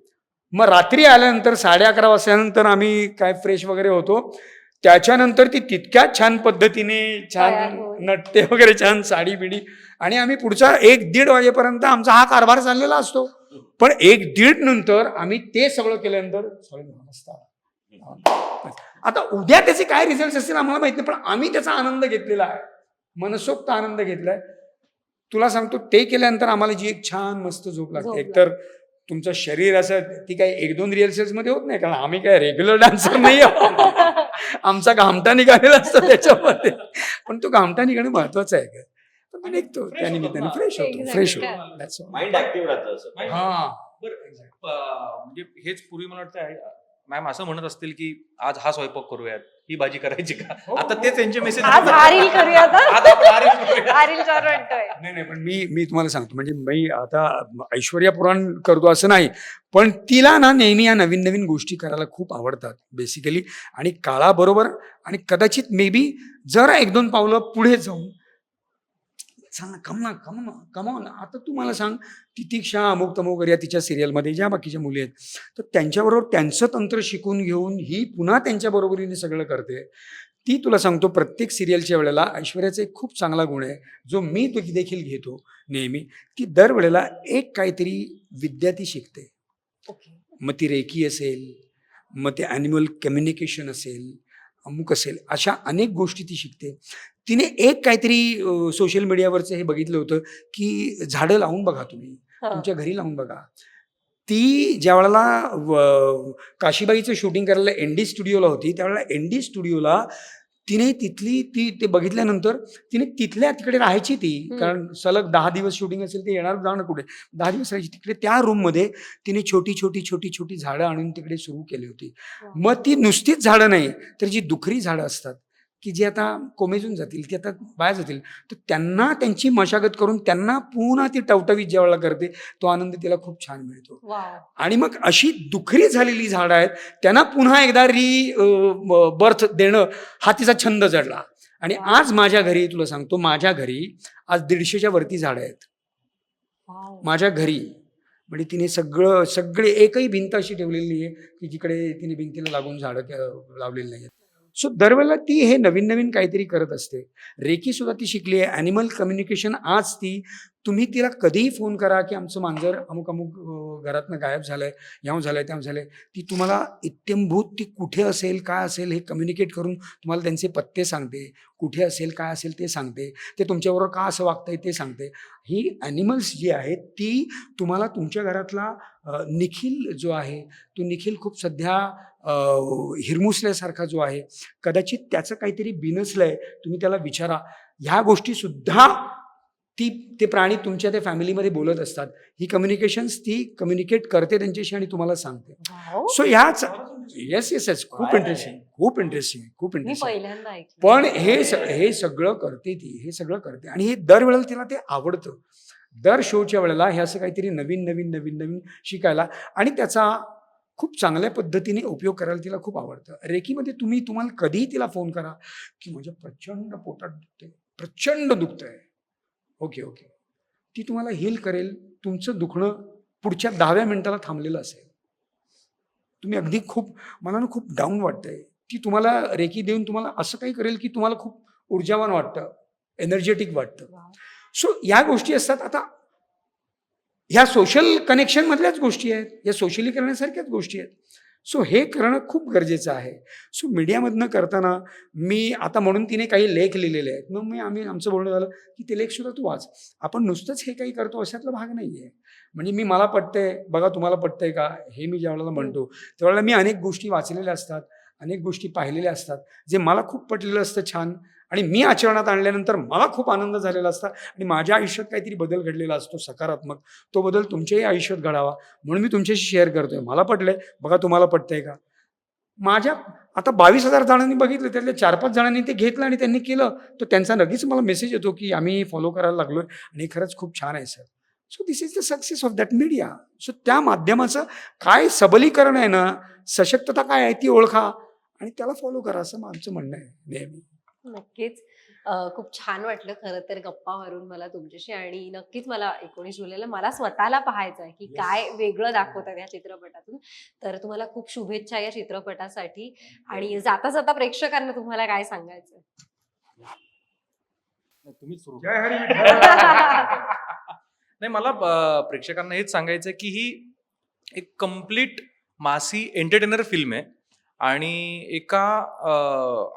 मग रात्री आल्यानंतर 11:30 वाजल्यानंतर आम्ही काय फ्रेश वगैरे होतो, त्याच्यानंतर ती तितक्याच छान पद्धतीने तयार छान होईल. नटते वगैरे, छान साडी बिडी, आणि आम्ही पुढचा 1-1:30 वाजेपर्यंत आमचा हा कारभार चाललेला असतो. पण 1-1:30 नंतर आम्ही ते सगळं केल्यानंतर आता उद्या त्याचे काय रिझल्ट असतील आम्हाला माहित नाही, पण आम्ही त्याचा आनंद घेतलेला आहे, मनसोक्त आनंद घेतलाय. तुला सांगतो, ते केल्यानंतर आम्हाला जी एक छान मस्त झोप लागते. एकतर तुमचं शरीर असं, ती काही 1-2 रिहर्सल्स मध्ये होत नाही, कारण आम्ही काय रेग्युलर डान्सर नाही आहोत. आमचा घामटा निघालेला असतो त्याच्यामध्ये, पण तो घामटा निघणं महत्वाचं आहे. पण तो निघतो, त्या निमित्ताने फ्रेश होतो. माइंड ऍक्टिव्ह राहतं असं. हा, म्हणजे हेच पूर्वी मला वाटतं मॅम असं म्हणत असतील की आज हा स्वयंपाक करूयात, ही भाजी करायची का, आता ते त्यांचे मेसेज आज हा रील करूया आता. हा रील छान वाटतोय. नाही, पण मी तुम्हाला सांगतो, म्हणजे मी आता ऐश्वर्या पुराण करतो असं नाही, पण तिला ना नेहमी या नवीन नवीन गोष्टी करायला खूप आवडतात बेसिकली, आणि काळाबरोबर, आणि कदाचित मे बी जरा 1-2 पावलं पुढे जाऊन सांग ना, कमाव ना. आता तू मला सांग, तितिक्षा अमुक तमुक या तिच्या सिरियलमध्ये ज्या बाकीच्या मुली आहेत, तर त्यांच्याबरोबर त्यांचं तंत्र शिकून घेऊन ही पुन्हा त्यांच्या बरोबरीने सगळं करते. ती तुला सांगतो, प्रत्येक सिरियलच्या वेळेला ऐश्वर्याचा एक खूप चांगला गुण आहे, जो मी तो देखील घेतो नेहमी, की दरवेळेला एक काहीतरी विद्या ती शिकते. मग ती रेकी असेल, मग ते ॲनिमल कम्युनिकेशन असेल, अमुक असेल, अशा अनेक गोष्टी ती शिकते. तिने एक काहीतरी सोशल मीडियावरचं हे बघितलं होतं की झाडं लावून बघा, तुम्ही तुमच्या घरी लावून बघा. ती ज्या वेळेला काशीबाईचं शूटिंग करायला ND स्टुडिओला होती, त्यावेळेला ND स्टुडिओला तिने ते बघितल्यानंतर तिने तिकडे राहायची ती, कारण सलग 10 दिवस शूटिंग असेल, ते येणार जाणं कुठे, 10 दिवस राहायची तिकडे. त्या रूममध्ये तिने छोटी झाडं आणून तिकडे सुरू केली होती. मग ती नुसतीच झाडं नाही, तर जी दुखरी झाडं असतात की जी आता कोमेजून जातील, ती आता वाया जातील, तर त्यांना त्यांची मशागत करून त्यांना पुन्हा ती टवटवीत ज्यावेळेला करते, तो आनंद तिला खूप छान मिळतो. आणि मग अशी दुखरी झालेली झाडं आहेत, त्यांना पुन्हा एकदा बर्थ देणं हा तिचा छंद जडला. आणि आज माझ्या घरी, तुला सांगतो, माझ्या घरी आज 150च्या वरती झाडं आहेत माझ्या घरी. म्हणजे तिने सगळे एकही भिंत अशी ठेवलेली आहे की जिकडे तिने भिंतीला लागून झाडं लावलेली नाही. सो दरवेळेला ती हे नवीन नवीन काहीतरी करत असते. रेकी सुद्धा ती शिकली आहे, ॲनिमल कम्युनिकेशन. आज तुम्ही तिला कधीही फोन करा की आमचं मांजर अमुक घरातनं गायब झालंय, याव झालंय, ती तुम्हाला इत्यंभूत ती कुठे असेल, काय असेल हे कम्युनिकेट करून तुम्हाला त्यांचे पत्ते सांगते, कुठे असेल, काय असेल ते सांगते, ते तुमच्याबरोबर का असं वागतंय ते सांगते. ही ॲनिमल्स जी आहेत ती तुम्हाला तुमच्या घरातला निखिल जो आहे, तो निखिल खूप सध्या हिरमुसल्यासारखा जो आहे, कदाचित त्याचं काहीतरी बिनसलंय, तुम्ही त्याला विचारा. ह्या गोष्टी सुद्धा ते प्राणी तुमच्या त्या फॅमिलीमध्ये बोलत असतात. ही कम्युनिकेशन्स ती कम्युनिकेट करते त्यांच्याशी आणि तुम्हाला सांगते. सो ह्याच येस खूप इंटरेस्टिंग. पण हे सगळं करते ती, हे सगळं करते, आणि हे दरवेळेला तिला ते आवडतं. दर शोच्या वेळेला हे असं काहीतरी नवीन शिकायला, आणि त्याचा खूप चांगल्या पद्धतीने उपयोग करायला तिला खूप आवडतं. रेकीमध्ये तुम्हाला कधीही तिला फोन करा, की म्हणजे प्रचंड पोटात दुखतंय, प्रचंड दुखतंय. Okay, okay. ती तुम्हाला हील करेल. तुमचं दुखणं पुढच्या 10व्या मिनिटाला थांबलेलं असेल. तुम्ही अगदी मला ना खूप डाऊन वाटतंय. ती तुम्हाला रेकी देऊन तुम्हाला असं काही करेल, की तुम्हाला खूप ऊर्जावान वाटतं, एनर्जेटिक वाटतं. वाव. सो या गोष्टी असतात. आता ह्या सोशल कनेक्शनमधल्याच गोष्टी आहेत. या सोशली करण्यासारख्याच गोष्टी आहेत. सो हे करणं खूप गरजेचं आहे. सो मीडियामधनं करताना मी आता म्हणून तिने काही लेख लिहिलेले आहेत. मग आमचं बोलणं झालं, की ते लेखसुद्धा तू वाच. आपण नुसतंच हे काही करतो अशातला भाग नाही आहे. म्हणजे मला पटतंय, बघा तुम्हाला पटतंय का? हे मी ज्यावेळेला म्हणतो, त्यावेळेला मी अनेक गोष्टी वाचलेल्या असतात, अनेक गोष्टी पाहिलेल्या असतात, जे मला खूप पटलेलं असतं छान आणि मी आचरणात आणल्यानंतर मला खूप आनंद झालेला असता आणि माझ्या आयुष्यात काहीतरी बदल घडलेला असतो सकारात्मक. तो बदल तुमच्याही आयुष्यात घडावा म्हणून मी तुमच्याशी शेअर करतोय. मला पटलंय, बघा तुम्हाला पटतंय का? माझ्या आता 22,000 जणांनी बघितलं, त्यातल्या 4-5 जणांनी ते घेतलं आणि त्यांनी केलं, तर त्यांचा लगेच मला मेसेज येतो, की आम्ही फॉलो करायला लागलोय आणि खरंच खूप छान आहे sir. So this is the success of that media. So त्या माध्यमाचं काय सबलीकरण आहे ना, सशक्तता काय आहे ती ओळखा आणि त्याला फॉलो करा, असं आमचं म्हणणं आहे नेहमी. नक्कीच. खूप छान वाटलं खरं तर गप्पा मारून मला तुमच्याशी आणि नक्कीच मला 19 जुलैला मला स्वतःला पाहायचं आहे, की काय वेगळं दाखवतात या चित्रपटातून. तर तुम्हाला खूप शुभेच्छा या चित्रपटासाठी आणि जाता जाता प्रेक्षकांना तुम्हाला काय सांगायचं? तुम्हीच सुरू जय हरी नाही, मला प्रेक्षकांना हेच सांगायचं की ही एक कम्प्लीट मासी एंटरटेनर फिल्म आहे आणि एका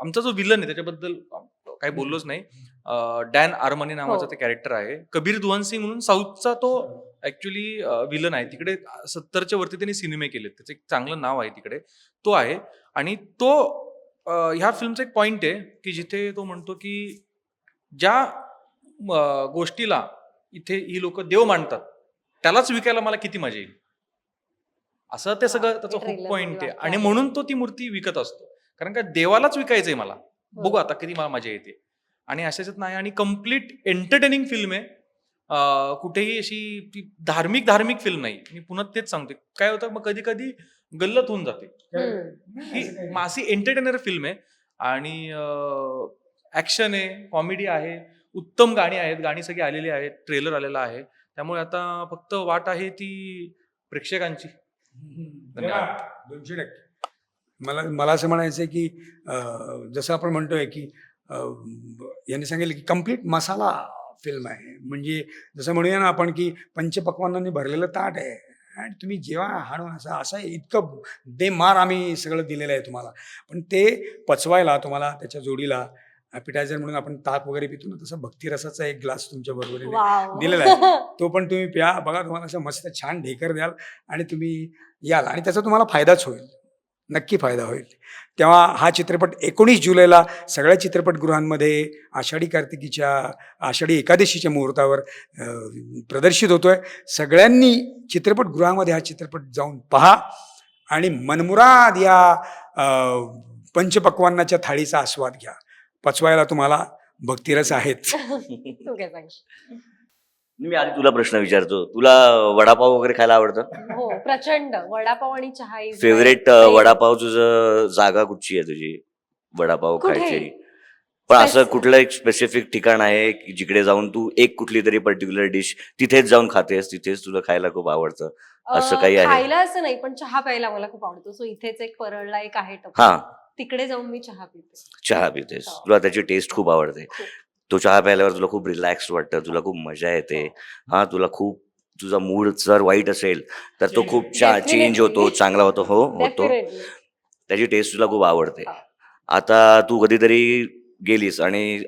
आमचा जो विलन आहे त्याच्याबद्दल काही बोललोच नाही. डॅन आर्मनी नावाचा हो. ते कॅरेक्टर आहे. कबीर दुहान सिंग म्हणून साऊथचा तो ऍक्च्युली विलन आहे. तिकडे 70च्या वरती त्यांनी सिनेमे केलेत. त्याचं एक चांगलं नाव आहे तिकडे. तो आहे आणि तो ह्या फिल्मचा एक पॉइंट आहे की जिथे तो म्हणतो की ज्या गोष्टीला इथे ही लोक देव मानतात त्यालाच विकायला मला किती मजा येईल, असं ते सगळं त्याचं हे खूप trailer पॉइंट मध्ये आहे. वाक्य आणि आहे. म्हणून तो ती मूर्ती विकत असतो, कारण का देवालाच विकायचंय मला. बघू आता किती मला मजा येते. आणि अशाच नाही, आणि कम्प्लीट एंटरटेनिंग फिल्म आहे. कुठेही अशी ती धार्मिक फिल्म नाही. मी पुन्हा तेच सांगते, काय होतं मग कधी कधी गल्लत होऊन जाते. ही मासी एंटरटेनर फिल्म आहे आणि ऍक्शन आहे, कॉमेडी आहे, उत्तम गाणी आहेत, गाणी सगळी आलेली आहेत, ट्रेलर आलेला आहे. त्यामुळे आता फक्त वाट आहे ती प्रेक्षकांची. धन्यवाद. 200%. मला असं म्हणायचं आहे की जसं आपण म्हणतोय की यांनी सांगितलं की कम्प्लीट मसाला फिल्म आहे. म्हणजे जसं म्हणूया ना आपण की पंचपक्वान्नांनी भरलेलं ताट आहे आणि तुम्ही जेव्हा हाणून असं इतकं बेमार आम्ही सगळं दिलेलं आहे तुम्हाला. पण ते पचवायला तुम्हाला त्याच्या जोडीला ॲपिटायझर म्हणून आपण ताक वगैरे पितो ना, तसं भक्तिरसाचा एक ग्लास तुमच्या बरोबरीने वाव. दिलेला आहे. तो पण तुम्ही प्या. बघा तुम्हाला असं मस्त छान ढेकर द्याल आणि तुम्ही याल आणि त्याचा तुम्हाला फायदाच होईल. नक्की फायदा होईल. तेव्हा हा चित्रपट 19 जुलैला सगळ्या चित्रपटगृहांमध्ये आषाढी एकादशीच्या मुहूर्तावर प्रदर्शित होतोय. सगळ्यांनी चित्रपटगृहामध्ये हा चित्रपट जाऊन पहा आणि मनमुराद या पंचपक्वान्नाच्या थाळीचा आस्वाद घ्या. पचवायला तुम्हाला भक्तिरस आहेच. तू काय सांगशील? मी आधी तुला प्रश्न विचारतो, तुला वडापाव वगैरे खायला आवडतं? हो, प्रचंड. वडापाव आणि चहा is my favourite favorite. Vada pav तुझं जागा कुठची आहे तुझी वडापाव कुठे? खायची? पण असं Spec- कुठलं एक स्पेसिफिक ठिकाण आहे की जिकडे जाऊन तू एक कुठली तरी पर्टिक्युलर डिश तिथेच जाऊन खातेस, तिथेच तुला खायला खूप आवडतं, असं काही आहे? खायला असं नाही, पण चहा प्यायला मला खूप आवडतो. सो इथेच एक परळला एक आहे टपरी. हा, तिकडे जाऊन मी चहा पिते. चहा पितेस, हो. तुला त्याची टेस्ट खूप आवडते. खूप. तो चहा प्यायल्यावर तुला खूप रिलॅक्स वाटतं, तुला खूप मजा येते. हा, तुझा मूड जर वाईट असेल तर तो खूप Definitely. चेंज होतो, चांगला होतो. होतो. Definitely. त्याची टेस्ट तुला खूप आवडते. हा. आता तू कधीतरी गेलीस आणि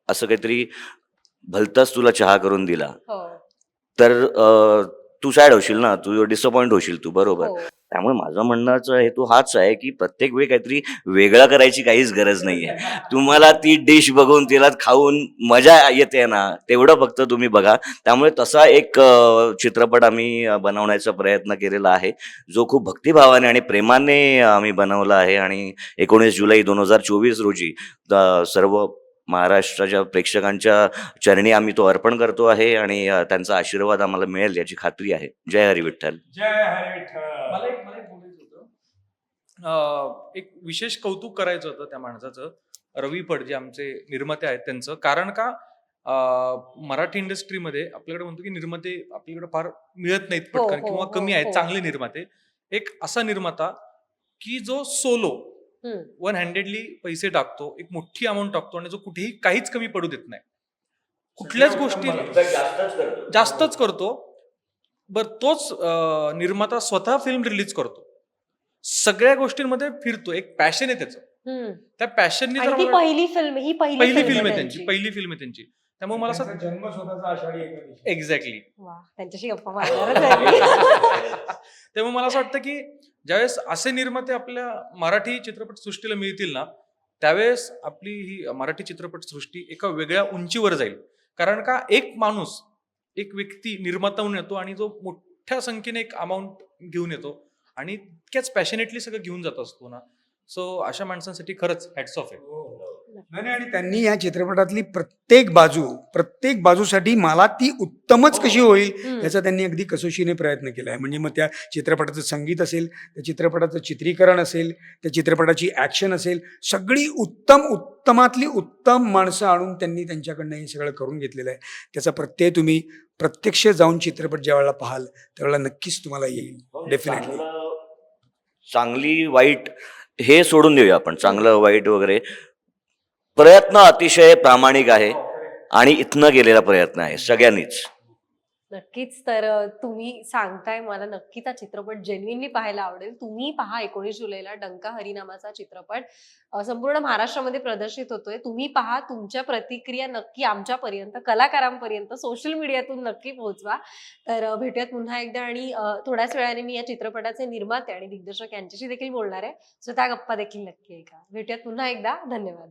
असं काहीतरी भलताच तुला चहा करून दिला हो. तर तू सॅड होशील ना, तू डिसअपॉइंट होशील तू, बरोबर. हो. त्यामुळे माझं म्हणण्याचा हेतू हाच आहे की प्रत्येक वेळी काहीतरी वेगळं करायची काहीच गरज नाहीये. तुम्हाला ती डिश बघून तिला खाऊन मजा येते ना, तेवढं फक्त तुम्ही बघा. त्यामुळे तसा एक चित्रपट आम्ही बनवण्याचा प्रयत्न केलेला आहे, जो खूप भक्तिभावाने आणि प्रेमाने आम्ही बनवला आहे. आणि 19 जुलै 2024 रोजी सर्व महाराष्ट्राच्या प्रेक्षकांच्या चरणी आम्ही तो अर्पण करतो आहे आणि त्यांचा आशीर्वाद आम्हाला मिळेल याची खात्री आहे. जय हरी विठ्ठल. जय हरी विठ्ठल. मला एक बोलायचं होतं. एक विशेष कौतुक करायचं होतं त्या माणसाचं, रवी पड जे आमचे निर्माते आहेत त्यांचं. कारण का मराठी इंडस्ट्रीमध्ये आपल्याकडे म्हणतो की निर्माते आपल्याकडे फार मिळत नाहीत हो पटकन हो किंवा हो कमी आहेत हो चांगले निर्माते. एक असा निर्माता की जो सोलो हम्म. वन हँडेडली पैसे टाकतो, एक मोठी अमाऊंट टाकतो आणि जो कुठेही काहीच कमी पडू देत नाही. कुठल्याच गोष्टी जास्तच करतो. बर तोच निर्माता स्वतः फिल्म रिलीज करतो. सगळ्या गोष्टींमध्ये फिरतो. एक पॅशन आहे त्याचं. हम्म. त्या पॅशननी आणि जर ती मला पहिली फिल्म, ही पहिली पहिली फिल्म फिल्म आहे आहे त्यांची, त्यांची. पहिली फिल्म आहे त्यांची. त्यामुळे मला असं त्यांचा जन्म स्वतःचा आषाढी एकादशी. एक्झॅक्टली. वा, त्यांच्याशी गप्पा मारणारच आहे मी. त्यामुळे मला असं वाटतं की ज्यावेळेस असे निर्माते आपल्या मराठी चित्रपट सृष्टीला मिळतील ना, त्यावेळेस आपली ही मराठी चित्रपट सृष्टी एका वेगळ्या उंचीवर जाईल. कारण का एक माणूस, एक व्यक्ती निर्माता होऊन येतो आणि जो मोठ्या संख्येने एक अमाऊंट घेऊन येतो आणि इतक्याच पॅशनेटली सगळं घेऊन जात असतो ना. सो अशा माणसांसाठी खरंच हॅट्स ऑफ आहे. नाही नाही, आणि त्यांनी या चित्रपटातली प्रत्येक बाजूसाठी मला ती उत्तमच कशी होईल हम्म. याचा त्यांनी अगदी कसोशीने प्रयत्न केला आहे. म्हणजे मग त्या चित्रपटाचं संगीत असेल, त्या चित्रपटाचं चित्रीकरण असेल, त्या चित्रपटाची ॲक्शन असेल, सगळी उत्तमातली उत्तम माणसं आणून त्यांनी त्यांच्याकडनं हे सगळं करून घेतलेलं आहे. त्याचा प्रत्यय तुम्ही प्रत्यक्ष जाऊन चित्रपट ज्या वेळेला पाहाल त्यावेळेला नक्कीच तुम्हाला येईल. डेफिनेटली. चांगली वाईट हे सोडून देऊया आपण, चांगलं वाईट वगैरे. प्रयत्न अतिशय प्रामाणिक आहे आणि इथनं गेलेला प्रयत्न आहे सगळ्यांनीच. नक्कीच. तर तुम्ही सांगताय, मला नक्कीच हा चित्रपट जेन्युइनली पाहायला आवडेल. तुम्ही पहा 19 जुलैला डंका हरी नावाचा चित्रपट संपूर्ण महाराष्ट्रामध्ये प्रदर्शित होतोय. तुम्ही पहा, तुमच्या प्रतिक्रिया नक्की आमच्यापर्यंत, कलाकारांपर्यंत, सोशल मीडियातून नक्की पोहोचवा. तर भेटूयात पुन्हा एकदा आणि थोड्याच वेळाने मी या चित्रपटाचे निर्माते आणि दिग्दर्शक यांच्याशी देखील बोलणार आहे. सो त्या गप्पा देखील नक्की ऐका. भेटूयात पुन्हा एकदा. धन्यवाद.